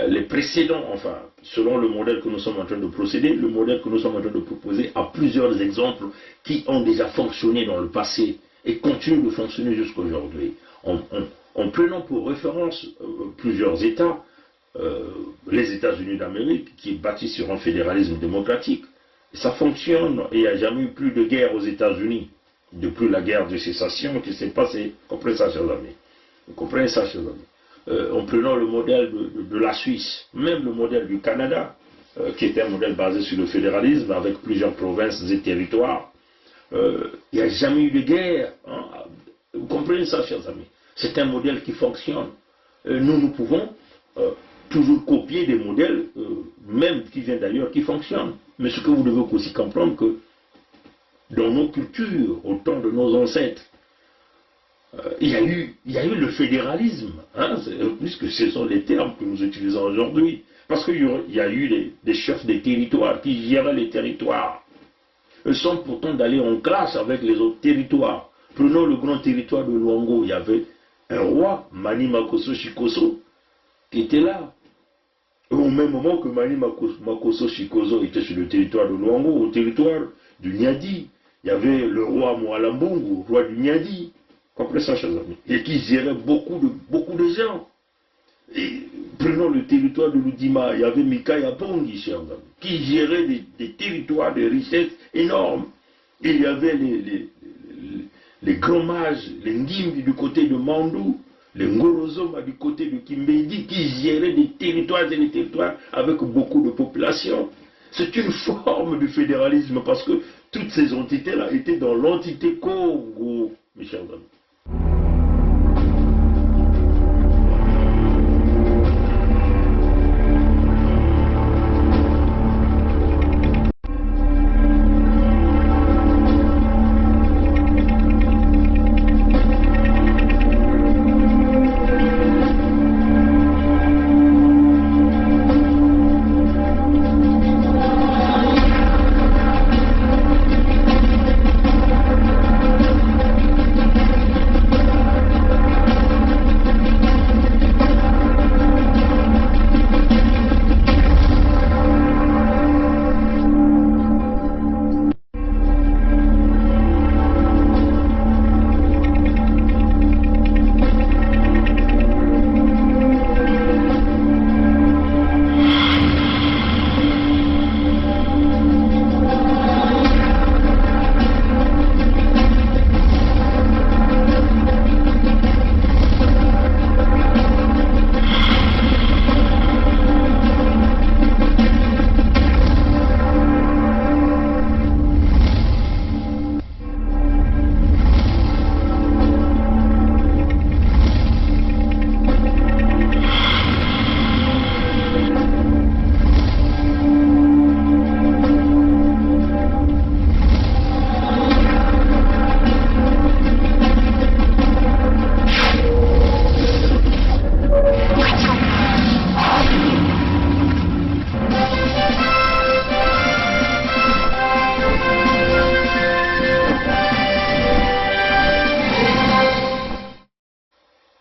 les précédents, enfin, selon le modèle que nous sommes en train de procéder, le modèle que nous sommes en train de proposer a plusieurs exemples qui ont déjà fonctionné dans le passé et continuent de fonctionner jusqu'à aujourd'hui. En prenant pour référence plusieurs États, les États-Unis d'Amérique, qui est bâti sur un fédéralisme démocratique, ça fonctionne et il n'y a jamais eu plus de guerre aux États-Unis depuis la guerre de sécession qui s'est passée. Vous comprenez ça, chers amis? Vous comprenez ça, chers amis? En prenant le modèle de la Suisse, même le modèle du Canada, qui est un modèle basé sur le fédéralisme avec plusieurs provinces et territoires, il n'y a jamais eu de guerre. Hein? Vous comprenez ça, chers amis? C'est un modèle qui fonctionne. Nous pouvons toujours copier des modèles, même qui viennent d'ailleurs, qui fonctionnent. Mais ce que vous devez aussi comprendre, que dans nos cultures, au temps de nos ancêtres, il y a eu le fédéralisme, hein, puisque ce sont les termes que nous utilisons aujourd'hui. Parce qu'il y a eu des chefs des territoires qui géraient les territoires. Ils sont pourtant d'aller en classe avec les autres territoires. Prenons le grand territoire de Luango, il y avait un roi, Mani Makosso Chikoso, qui était là. Au même moment que Mani Makosso Chikoso était sur le territoire de Luango, au territoire du Nyadi, il y avait le roi Moalambungu, roi du Nyadi. Comprenez ça, chers amis, et qui gérait beaucoup de gens. Et prenons le territoire de l'Udima, il y avait Mikaya Pongi, chers amis, qui gérait des territoires de richesse énormes. Et il y avait les grands mages, les Ngimbi du côté de Mandou, les Ngorozoma du côté de Kimbedi, qui géraient des territoires et des territoires avec beaucoup de population. C'est une forme de fédéralisme parce que toutes ces entités-là étaient dans l'entité Congo, mes chers amis.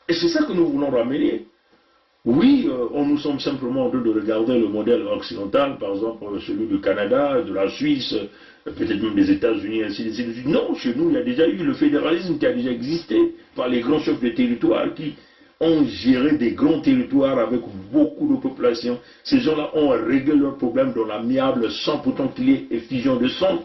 Et c'est ça que nous voulons ramener. Oui, nous sommes simplement en train de regarder le modèle occidental, par exemple celui du Canada, de la Suisse, peut-être même des États-Unis, ainsi de suite. Non, chez nous, il y a déjà eu le fédéralisme qui a déjà existé par les grands chefs de territoire qui ont géré des grands territoires avec beaucoup de population. Ces gens-là ont réglé leurs problèmes dans l'amiable sans pourtant qu'il y ait effusion de sang.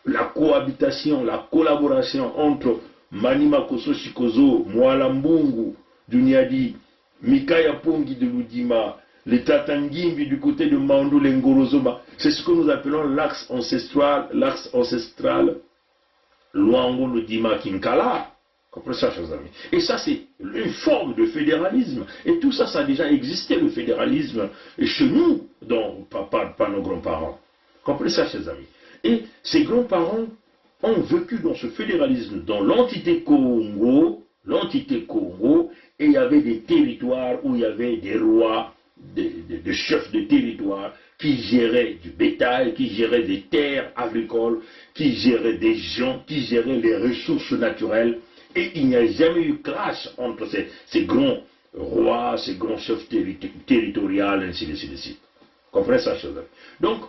La cohabitation, la collaboration entre Mani Makosso Chikoso, Moalambungu du Nyadi, Mikaya Pongi de l'Udima, les Tatangimbi du côté de Mandou, les Ngorozoma, c'est ce que nous appelons l'axe ancestral Luango Ludima Kinkala. Comprenez ça, chers amis. Et ça, c'est une forme de fédéralisme. Et tout ça, ça a déjà existé, le fédéralisme, chez nous, pas nos grands-parents. Comprenez ça, chers amis. Et ces grands-parents ont vécu dans ce fédéralisme, dans l'entité Congo, et il y avait des territoires où il y avait des rois, des chefs de territoire qui géraient du bétail, qui géraient des terres agricoles, qui géraient des gens, qui géraient les ressources naturelles. Et il n'y a jamais eu clash entre ces grands rois, ces grands chefs territoriaux, ainsi de suite. Comprenez ça, chers amis. Donc,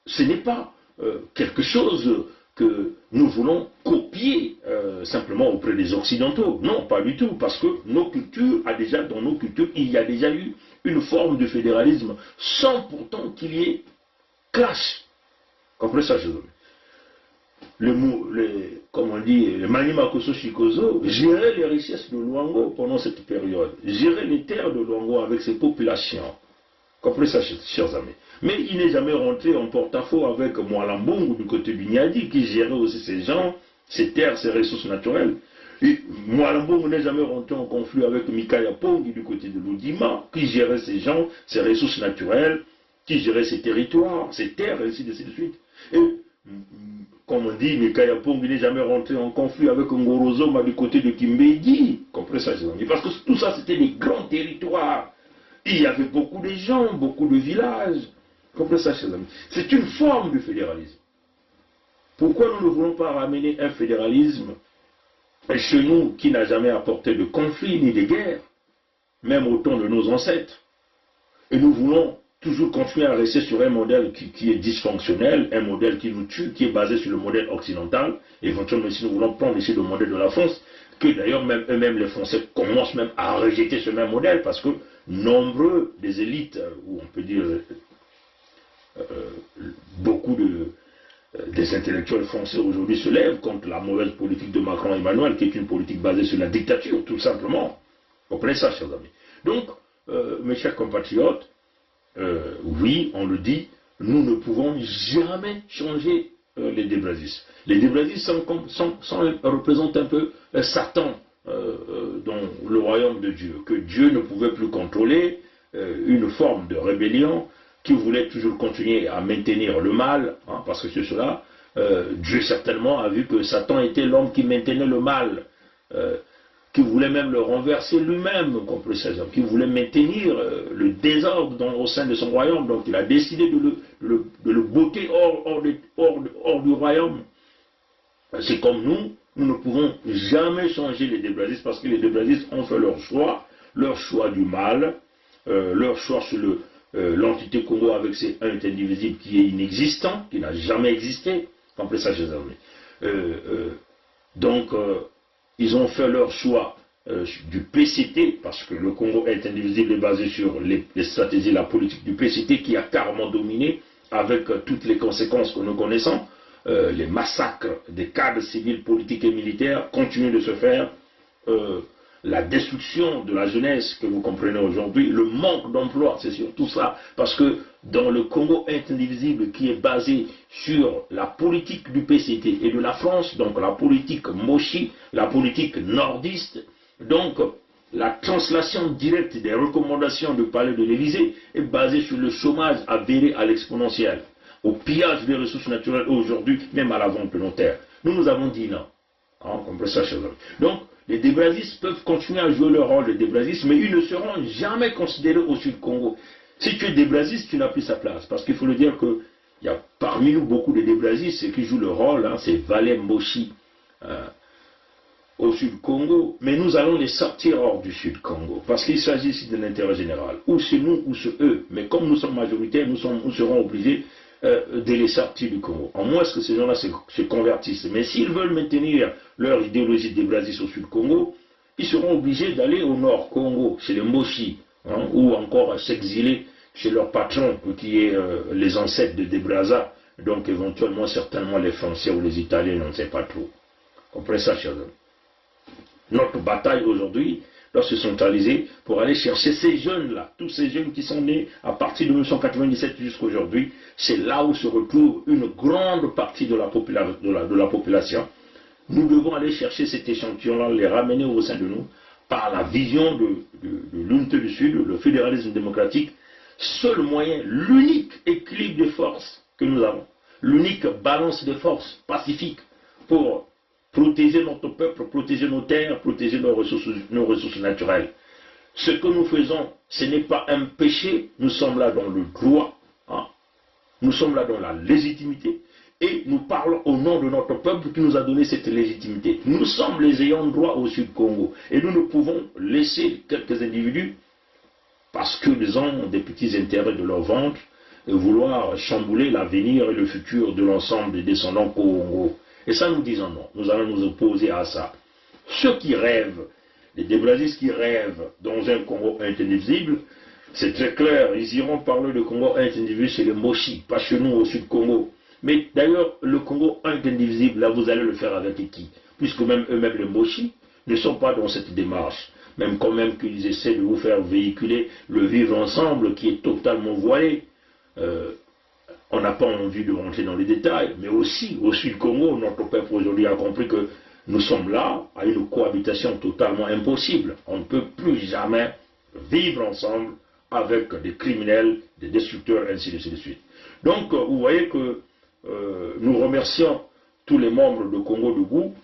ce n'est pas quelque chose que nous voulons copier simplement auprès des Occidentaux. Non, pas du tout, parce que dans nos cultures, il y a déjà eu une forme de fédéralisme sans pourtant qu'il y ait clash. Comprenez ça, chers amis. Comme on dit, le Manima Koso Shikozo gérait les richesses de Luango pendant cette période, gérait les terres de Luango avec ses populations. Comprenez ça, chers amis. Mais il n'est jamais rentré en porte-à-faux avec Mwalambungu du côté du Niadi, qui gérait aussi ces gens, ces terres, ces ressources naturelles. Et Mwalambungu n'est jamais rentré en conflit avec Mikaya Pongi du côté de l'Oudima, qui gérait ces gens, ces ressources naturelles, qui gérait ces territoires, ces terres, ainsi de suite. Et, comme on dit, Mikaya Pongi n'est jamais rentré en conflit avec Ngorozoma du côté de Kimbedi. Comprenez ça, chers amis. Parce que tout ça, c'était des grands territoires. Il y avait beaucoup de gens, beaucoup de villages. Comprenez ça, chers amis. C'est une forme du fédéralisme. Pourquoi nous ne voulons pas ramener un fédéralisme chez nous qui n'a jamais apporté de conflit ni de guerre, même au temps de nos ancêtres? Et nous voulons toujours continuer à rester sur un modèle qui est dysfonctionnel, un modèle qui nous tue, qui est basé sur le modèle occidental. Éventuellement, si nous voulons prendre ici le modèle de la France, que d'ailleurs eux-mêmes les Français commencent même à rejeter ce même modèle, parce que nombreux des élites, ou on peut dire beaucoup des intellectuels français aujourd'hui se lèvent contre la mauvaise politique de Macron et Emmanuel, qui est une politique basée sur la dictature, tout simplement. Vous comprenez ça, chers amis. Donc, mes chers compatriotes, oui, on le dit, nous ne pouvons jamais changer les Débrasis. Les Débrasis représentent un peu Satan dans le royaume de Dieu, que Dieu ne pouvait plus contrôler, une forme de rébellion, qui voulait toujours continuer à maintenir le mal, hein, parce que c'est cela, Dieu certainement a vu que Satan était l'homme qui maintenait le mal, qui voulait même le renverser lui-même, qui voulait maintenir le désordre au sein de son royaume. Donc il a décidé de le botter hors du royaume. C'est comme nous ne pouvons jamais changer les Débrasis, parce que les Débrasis ont fait leur choix du mal, leur choix sur l'entité Congo avec ses un indivisible qui est inexistant, qui n'a jamais existé. Comprenez ça, chers amis. Donc, ils ont fait leur choix du PCT, parce que le Congo est indivisible est basé sur les stratégies, la politique du PCT qui a carrément dominé, avec toutes les conséquences que nous connaissons. Les massacres des cadres civils, politiques et militaires continuent de se faire. La destruction de la jeunesse que vous comprenez aujourd'hui, le manque d'emploi, c'est surtout ça, parce que dans le Congo indivisible qui est basé sur la politique du PCT et de la France, donc la politique Moshi, la politique nordiste, donc la translation directe des recommandations du palais de l'Élysée est basée sur le chômage avéré à l'exponentiel, au pillage des ressources naturelles aujourd'hui, même à la vente de nos terres. Nous avons dit non. Hein, comprenez ça, chers amis. Donc, les Débrasis peuvent continuer à jouer leur rôle de Débrasis, mais ils ne seront jamais considérés au Sud Congo. Si tu es Débrasis, tu n'as plus sa place. Parce qu'il faut le dire qu'il y a parmi nous beaucoup de Débrasis qui jouent le rôle, hein, c'est Valais Moshi au Sud Congo, mais nous allons les sortir hors du Sud Congo, parce qu'il s'agit ici de l'intérêt général. Ou c'est nous, ou c'est eux. Mais comme nous sommes majoritaires, nous serons obligés de les sortir du Congo. En moins que ces gens-là se convertissent. Mais s'ils veulent maintenir leur idéologie des Brasis au Sud Congo, ils seront obligés d'aller au Nord Congo, chez les Moshi, hein, ou encore s'exiler chez leur patron, qui est les ancêtres de Debraza, donc éventuellement certainement les Français ou les Italiens, on ne sait pas trop. Comprenez ça, chers amis. Notre bataille aujourd'hui doit se centraliser pour aller chercher ces jeunes-là, tous ces jeunes qui sont nés à partir de 1997 jusqu'à aujourd'hui. C'est là où se retrouve une grande partie de la population, Nous devons aller chercher cet échantillon-là, les ramener au sein de nous, par la vision de l'unité du Sud, le fédéralisme démocratique, seul moyen, l'unique équilibre des forces que nous avons, l'unique balance des forces pacifiques pour protéger notre peuple, protéger nos terres, protéger nos ressources naturelles. Ce que nous faisons, ce n'est pas un péché, nous sommes là dans le droit, hein. Nous sommes là dans la légitimité, et nous parlons au nom de notre peuple qui nous a donné cette légitimité. Nous sommes les ayants droit au Sud-Congo, et nous ne pouvons laisser quelques individus, parce qu'ils ont des petits intérêts de leur ventre, vouloir chambouler l'avenir et le futur de l'ensemble des descendants Congo. Et ça, nous disons non, nous allons nous opposer à ça. Ceux qui rêvent, les déblazistes qui rêvent dans un Congo indivisible, c'est très clair, ils iront parler de Congo indivisible chez les Moshi, pas chez nous au Sud-Congo. Mais d'ailleurs, le Congo indivisible, là, vous allez le faire avec qui? Puisque même eux-mêmes, les Moshi, ne sont pas dans cette démarche. Même quand même qu'ils essaient de vous faire véhiculer le vivre ensemble qui est totalement voilé. On n'a pas envie de rentrer dans les détails, mais aussi au Sud-Congo, notre peuple aujourd'hui a compris que nous sommes là à une cohabitation totalement impossible. On ne peut plus jamais vivre ensemble avec des criminels, des destructeurs, ainsi de suite. Donc, vous voyez que nous remercions tous les membres de Congo Debout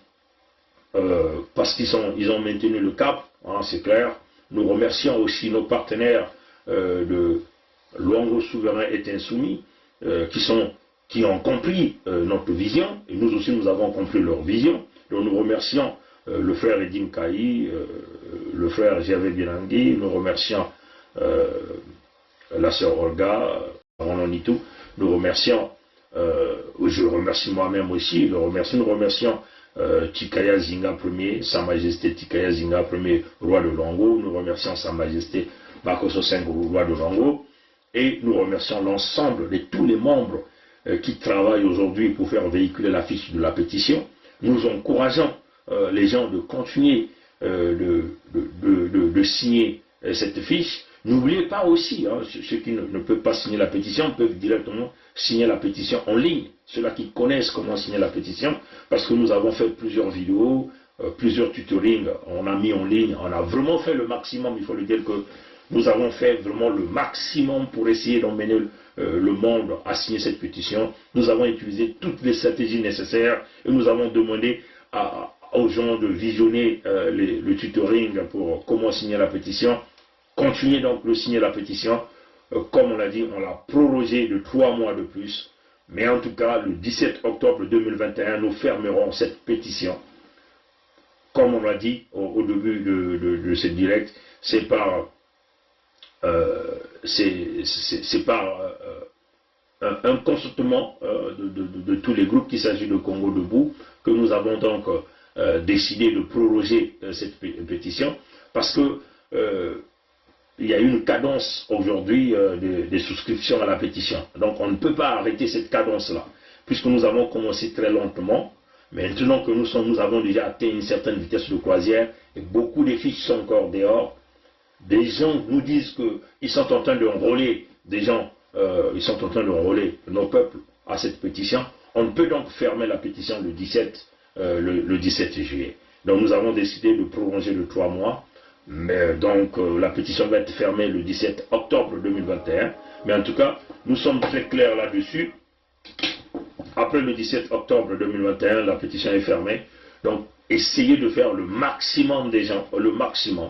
parce qu'ils ont maintenu le cap, hein, c'est clair. Nous remercions aussi nos partenaires de Luango Souverain est Insoumis qui ont compris notre vision, et nous aussi nous avons compris leur vision. Donc nous remercions le frère Edim Kaï, le frère Gervais Bienangui, nous remercions la sœur Olga, Rononitou, nous remercions, je remercie moi-même aussi, nous remercions Tikaya Zinga Ier, Sa Majesté Tikaya Zinga Ier, roi de Longo, nous remercions Sa Majesté Bakoso Senghor, roi de Longo, et nous remercions l'ensemble de tous les membres qui travaillent aujourd'hui pour faire véhiculer la fiche de la pétition. Nous encourageons les gens de continuer de signer cette fiche. N'oubliez pas aussi, hein, ceux qui ne peuvent pas signer la pétition peuvent directement signer la pétition en ligne. Ceux-là qui connaissent comment signer la pétition, parce que nous avons fait plusieurs vidéos, plusieurs tutorings, on a mis en ligne, on a vraiment fait le maximum, il faut le dire que nous avons fait vraiment le maximum pour essayer d'emmener le monde à signer cette pétition. Nous avons utilisé toutes les stratégies nécessaires et nous avons demandé aux gens de visionner le tutoring pour comment signer la pétition. Continuez donc de signer la pétition. Comme on l'a dit, on l'a prorogé de 3 mois de plus. Mais en tout cas, le 17 octobre 2021, nous fermerons cette pétition. Comme on l'a dit au début de ce direct, c'est par un consentement de tous les groupes qu'il s'agit de Congo Debout que nous avons donc décidé de proroger cette pétition, parce que il y a une cadence aujourd'hui des souscriptions à la pétition. Donc on ne peut pas arrêter cette cadence-là, puisque nous avons commencé très lentement. Maintenant que nous avons déjà atteint une certaine vitesse de croisière, et beaucoup de fiches sont encore dehors. Des gens nous disent qu'ils sont en train de enrôler des gens, ils sont en train de enrôler nos peuples à cette pétition. On ne peut donc fermer la pétition le 17 juillet. Donc nous avons décidé de prolonger de 3 mois. Mais donc la pétition va être fermée le 17 octobre 2021. Mais en tout cas, nous sommes très clairs là-dessus. Après le 17 octobre 2021, la pétition est fermée. Donc essayez de faire le maximum des gens, le maximum.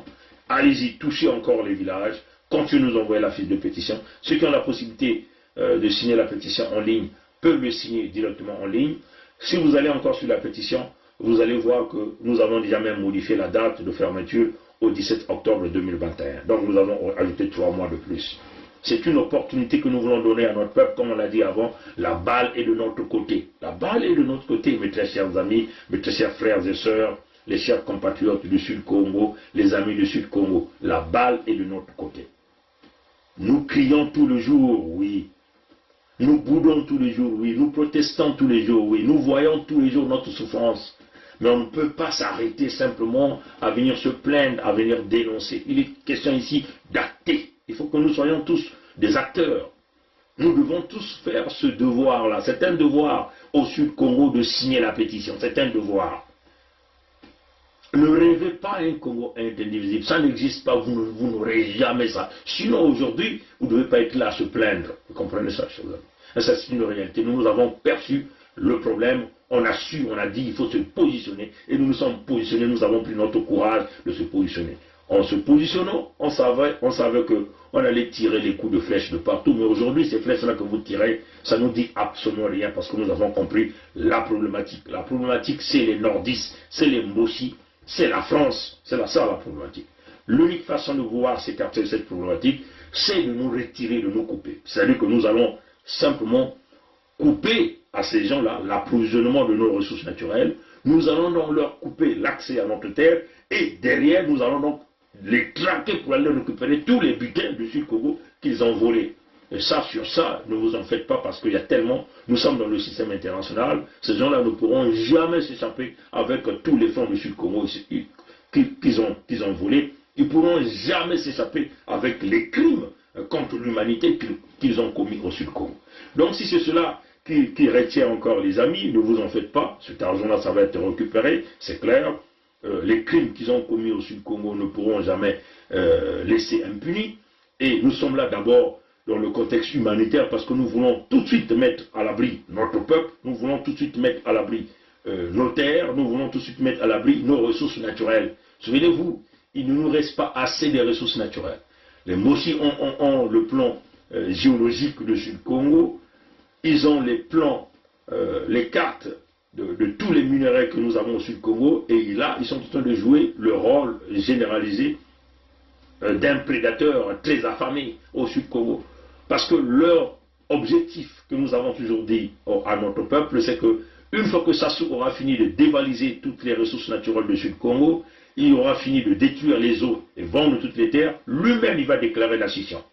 Allez-y, touchez encore les villages, continuez de nous envoyer la fiche de pétition. Ceux qui ont la possibilité de signer la pétition en ligne peuvent le signer directement en ligne. Si vous allez encore sur la pétition, vous allez voir que nous avons déjà même modifié la date de fermeture au 17 octobre 2021. Donc nous avons ajouté 3 mois de plus. C'est une opportunité que nous voulons donner à notre peuple, comme on l'a dit avant, la balle est de notre côté. La balle est de notre côté, mes très chers amis, mes très chers frères et sœurs, les chers compatriotes du Sud-Congo, les amis du Sud-Congo. La balle est de notre côté. Nous crions tous les jours, oui. Nous boudons tous les jours, oui. Nous protestons tous les jours, oui. Nous voyons tous les jours notre souffrance. Mais on ne peut pas s'arrêter simplement à venir se plaindre, à venir dénoncer. Il est question ici d'acter. Il faut que nous soyons tous des acteurs. Nous devons tous faire ce devoir-là. C'est un devoir au Sud-Congo de signer la pétition. C'est un devoir. Ne rêvez pas un Congo indivisible, ça n'existe pas, vous n'aurez jamais ça. Sinon aujourd'hui, vous ne devez pas être là à se plaindre. Vous comprenez ça, chers amis? Ça c'est une réalité. Nous avons perçu le problème, on a su, on a dit il faut se positionner. Et nous nous sommes positionnés, nous avons pris notre courage de se positionner. En se positionnant, on savait qu'on allait tirer les coups de flèche de partout. Mais aujourd'hui, ces flèches-là que vous tirez, ça ne nous dit absolument rien parce que nous avons compris la problématique. La problématique, c'est les nordistes, c'est les Mossi, c'est la France. C'est ça la problématique. L'unique façon de voir s'écarter de cette problématique, c'est de nous retirer, de nous couper. C'est-à-dire que nous allons simplement couper à ces gens-là l'approvisionnement de nos ressources naturelles. Nous allons donc leur couper l'accès à notre terre et derrière, nous allons donc les traquer pour aller récupérer tous les butins du Sud-Congo qu'ils ont volés. Et ça, sur ça, ne vous en faites pas parce qu'il y a tellement, nous sommes dans le système international, ces gens-là ne pourront jamais s'échapper avec tous les fonds du Sud-Congo qu'ils ont volés. Ils ne pourront jamais s'échapper avec les crimes contre l'humanité qu'ils ont commis au Sud-Congo. Donc si c'est cela qui retient encore les amis, ne vous en faites pas, cet argent-là, ça va être récupéré, c'est clair. Les crimes qu'ils ont commis au Sud-Congo ne pourront jamais laisser impunis. Et nous sommes là d'abord dans le contexte humanitaire parce que nous voulons tout de suite mettre à l'abri notre peuple, nous voulons tout de suite mettre à l'abri nos terres, nous voulons tout de suite mettre à l'abri nos ressources naturelles. Souvenez-vous, il ne nous reste pas assez de ressources naturelles. Les Mossi ont le plan géologique du Sud-Congo, ils ont les plans, les cartes de tous les minerais que nous avons au Sud-Congo, et là, ils sont en train de jouer le rôle généralisé d'un prédateur très affamé au Sud-Congo. Parce que leur objectif que nous avons toujours dit à notre peuple, c'est que une fois que Sassou aura fini de dévaliser toutes les ressources naturelles du Sud-Congo, il aura fini de détruire les eaux et vendre toutes les terres, lui-même il va déclarer la scission.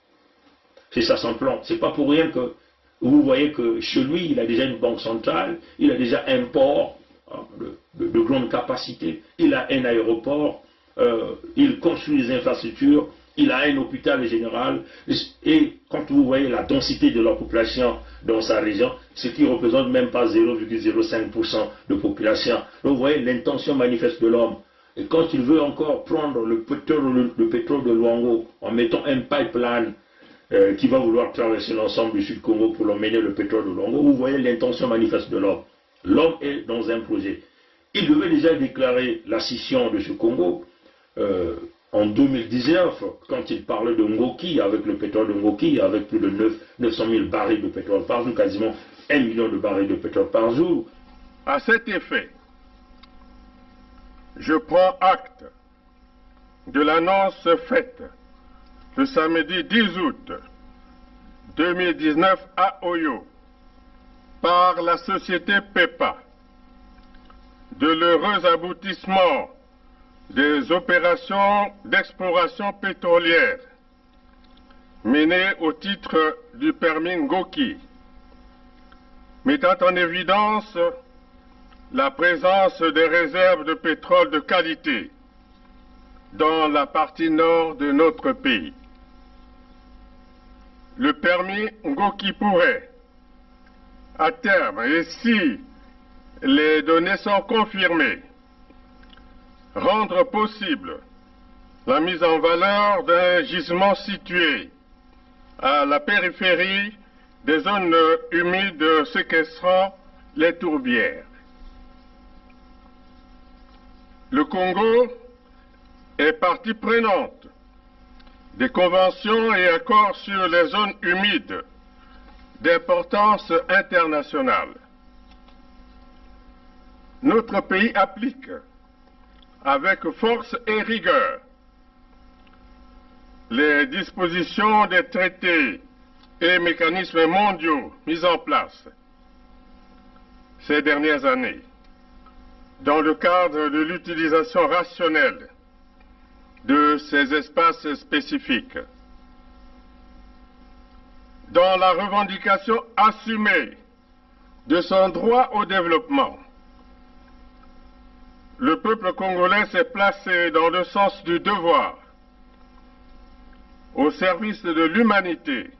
C'est ça son plan. C'est pas pour rien que vous voyez que chez lui, il a déjà une banque centrale, il a déjà un port de grande capacité, il a un aéroport, il construit des infrastructures, il a un hôpital général, et quand vous voyez la densité de la population dans sa région, ce qui ne représente même pas 0,05% de population, donc vous voyez l'intention manifeste de l'homme. Et quand il veut encore prendre le pétrole de Luango en mettant un pipeline qui va vouloir traverser l'ensemble du Sud-Congo pour l'emmener le pétrole de Luango, vous voyez l'intention manifeste de l'homme. L'homme est dans un projet. Il devait déjà déclarer la scission de ce Congo en 2019, quand il parlait de Ngoki, avec le pétrole de Ngoki, avec plus de 900 000 barils de pétrole par jour, quasiment 1 million de barils de pétrole par jour. À cet effet, je prends acte de l'annonce faite le samedi 10 août 2019 à Oyo par la société PEPA de l'heureux aboutissement des opérations d'exploration pétrolière menées au titre du permis Ngoki, mettant en évidence la présence des réserves de pétrole de qualité dans la partie nord de notre pays. Le permis Ngoki pourrait, à terme, et si les données sont confirmées, rendre possible la mise en valeur d'un gisement situé à la périphérie des zones humides séquestrant les tourbières. Le Congo est partie prenante des conventions et accords sur les zones humides d'importance internationale. Notre pays applique avec force et rigueur les dispositions des traités et mécanismes mondiaux mis en place ces dernières années dans le cadre de l'utilisation rationnelle de ces espaces spécifiques. Dans la revendication assumée de son droit au développement, le peuple congolais s'est placé dans le sens du devoir, au service de l'humanité,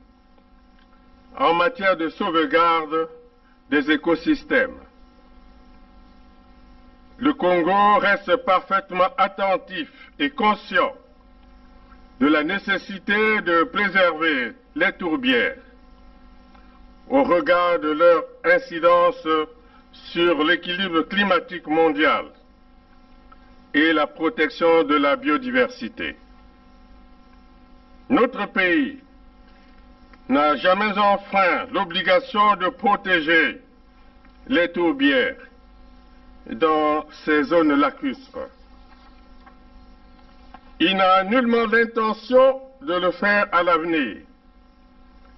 en matière de sauvegarde des écosystèmes. le Congo reste parfaitement attentif et conscient de la nécessité de préserver les tourbières au regard de leur incidence sur l'équilibre climatique mondial et la protection de la biodiversité. Notre pays n'a jamais enfreint l'obligation de protéger les tourbières dans ces zones lacustres. Il n'a nullement l'intention de le faire à l'avenir,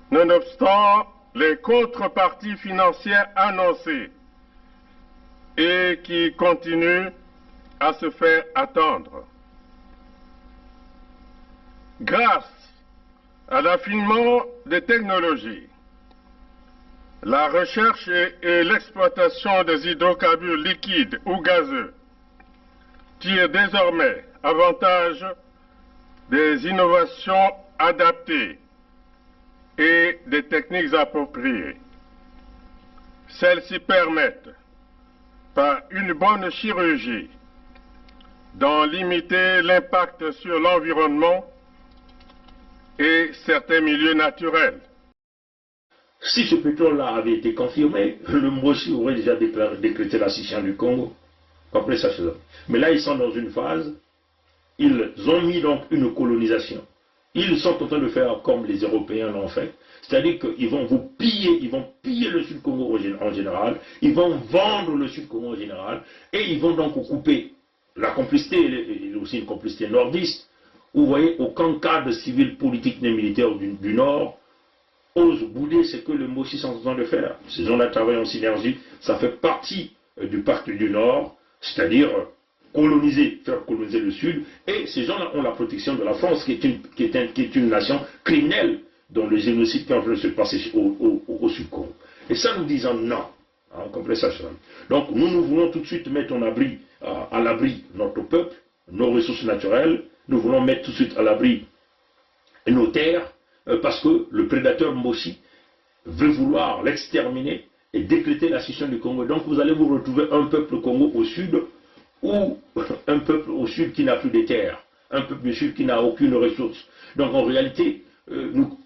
nonobstant les contreparties financières annoncées et qui continuent à se faire attendre. Grâce à l'affinement des technologies, la recherche et l'exploitation des hydrocarbures liquides ou gazeux tirent désormais avantage des innovations adaptées et des techniques appropriées. Celles-ci permettent, par une bonne chirurgie, d'en limiter l'impact sur l'environnement et certains milieux naturels. Si ce pétrole-là avait été confirmé, le Mboshi aurait déjà décrété la scission du Congo. Comprenez ça, chez eux. Mais là, ils sont dans une phase, ils ont mis donc une colonisation. Ils sont en train de faire comme les Européens l'ont fait. C'est-à-dire qu'ils vont vous piller, ils vont piller le Sud-Congo en général, ils vont vendre le Sud-Congo en général, et ils vont donc couper la complicité, et aussi une complicité nordiste, où vous voyez, aucun cadre civil, politique ni militaire du Nord ose bouder ce que le Mboshi sont en train de faire. Ces gens-là travaillent en synergie, ça fait partie du pacte du Nord, c'est-à-dire faire coloniser le Sud, et ces gens-là ont la protection de la France, qui est une nation criminelle, dont le génocide qui est en train de se passer au Sud-Congo. Et ça, nous disons non. Hein, comprenez ça, donc, nous voulons tout de suite mettre à l'abri notre peuple, nos ressources naturelles, nous voulons mettre tout de suite à l'abri nos terres, parce que le prédateur Mboshi veut vouloir l'exterminer et décréter la scission du Congo. Donc vous allez vous retrouver un peuple Congo au sud, ou un peuple au sud qui n'a plus de terres, un peuple du sud qui n'a aucune ressource. Donc en réalité, nous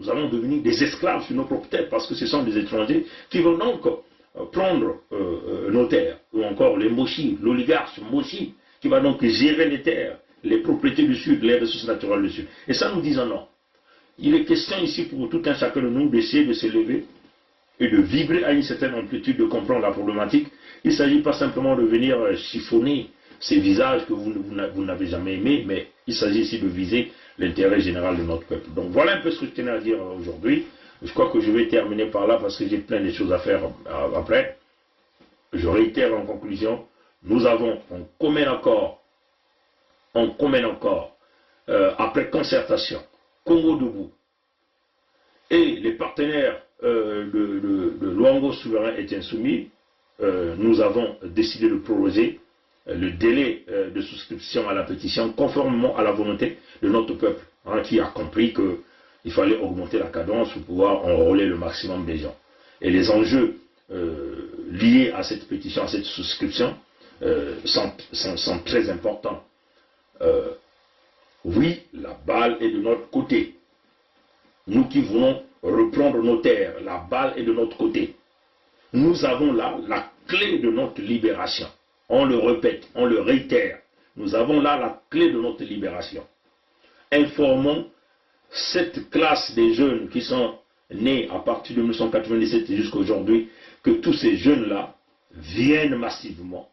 allons devenir des esclaves sur nos propres terres, parce que ce sont des étrangers qui vont donc prendre nos terres, ou encore les Mboshi, l'oligarque Mboshi, qui va donc gérer les terres, les propriétés du Sud, les ressources naturelles du Sud. Et ça, nous disons non. Il est question ici pour tout un chacun de nous d'essayer de s'élever et de vibrer à une certaine amplitude, de comprendre la problématique. Il ne s'agit pas simplement de venir chiffonner ces visages que vous n'avez jamais aimés, mais il s'agit ici de viser l'intérêt général de notre peuple. Donc voilà un peu ce que je tenais à dire aujourd'hui. Je crois que je vais terminer par là parce que j'ai plein de choses à faire après. Je réitère en conclusion, nous avons en commun accord, après concertation, Congo debout, et les partenaires de Luango souverain et insoumis, nous avons décidé de proroger le délai de souscription à la pétition conformément à la volonté de notre peuple, hein, qui a compris qu'il fallait augmenter la cadence pour pouvoir enrôler le maximum des gens. Et les enjeux liés à cette pétition, à cette souscription, sont très importants. Oui, la balle est de notre côté. Nous qui voulons reprendre nos terres, la balle est de notre côté. Nous avons là la clé de notre libération. On le répète, on le réitère. Nous avons là la clé de notre libération. Informons cette classe des jeunes qui sont nés à partir de 1997 jusqu'à aujourd'hui, que tous ces jeunes-là viennent massivement.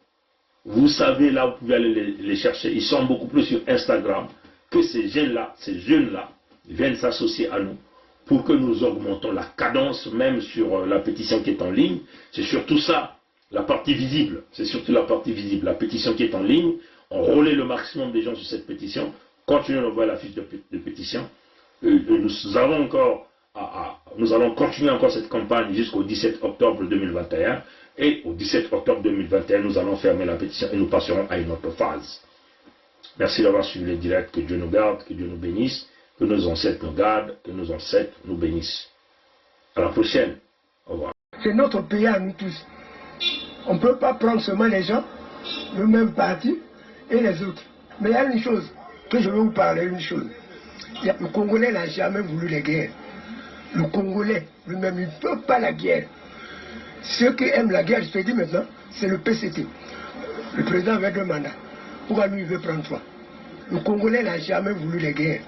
Vous savez, là, vous pouvez aller les chercher. Ils sont beaucoup plus sur Instagram, que ces jeunes-là viennent s'associer à nous pour que nous augmentons la cadence, même sur la pétition qui est en ligne. C'est surtout ça, la partie visible. C'est surtout la partie visible. La pétition qui est en ligne, on relaie le maximum des gens sur cette pétition. Continuons d'envoyer la fiche de pétition. Nous allons continuer encore cette campagne jusqu'au 17 octobre 2021. Et au 17 octobre 2021, nous allons fermer la pétition et nous passerons à une autre phase. Merci d'avoir suivi les directs. Que Dieu nous garde, que Dieu nous bénisse, que nos ancêtres nous gardent, que nos ancêtres nous bénissent. À la prochaine. Au revoir. C'est notre pays à nous tous. On ne peut pas prendre seulement les gens le même parti et les autres. Mais il y a une chose que je veux vous parler, une chose. Le Congolais n'a jamais voulu la guerre. Le Congolais lui-même, il ne peut pas la guerre. Ceux qui aiment la guerre, je te dis maintenant, c'est le PCT. Le président avait 2 mandats. Pourquoi lui, il veut prendre 3? Le Congolais n'a jamais voulu la guerre.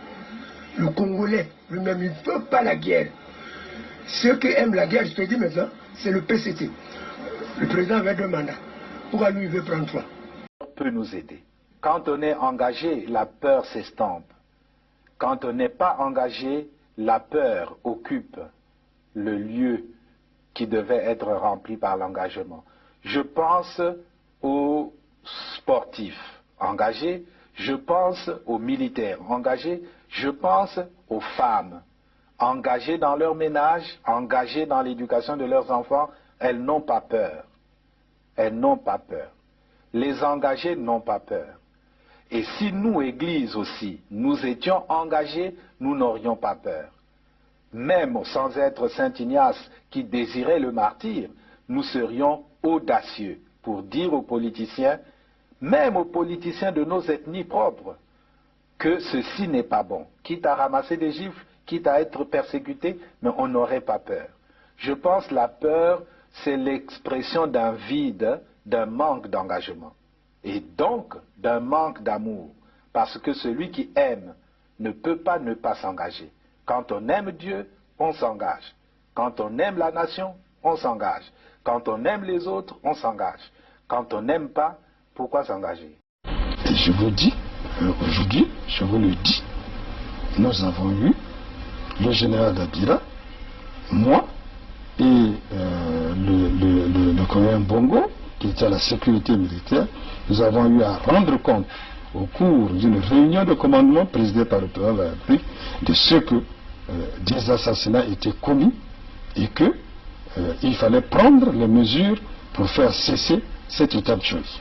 Le Congolais lui-même, il ne peut pas la guerre. Ceux qui aiment la guerre, je te dis maintenant, c'est le PCT. Le président avait 2 mandats. Pourquoi lui, il veut prendre 3? Peut nous aider. Quand on est engagé, la peur s'estompe. Quand on n'est pas engagé, la peur occupe le lieu qui devait être rempli par l'engagement. Je pense aux sportifs engagés, je pense aux militaires engagés, je pense aux femmes engagées dans leur ménage, engagées dans l'éducation de leurs enfants. Elles n'ont pas peur. Elles n'ont pas peur. Les engagés n'ont pas peur. Et si nous, Église aussi, nous étions engagés, nous n'aurions pas peur. Même sans être Saint Ignace qui désirait le martyre, nous serions audacieux pour dire aux politiciens, même aux politiciens de nos ethnies propres, que ceci n'est pas bon. Quitte à ramasser des gifles, quitte à être persécuté, mais on n'aurait pas peur. Je pense que la peur, c'est l'expression d'un vide, d'un manque d'engagement. Et donc d'un manque d'amour. Parce que celui qui aime ne peut pas ne pas s'engager. Quand on aime Dieu, on s'engage. Quand on aime la nation, on s'engage. Quand on aime les autres, on s'engage. Quand on n'aime pas, pourquoi s'engager? Et je vous dis, aujourd'hui, je vous le dis, nous avons eu le général Dabira, moi et le colonel Bongo, qui était à la sécurité militaire. Nous avons eu à rendre compte au cours d'une réunion de commandement présidée par le président de la République de ce que des assassinats étaient commis et qu'il fallait prendre les mesures pour faire cesser cet état de choses.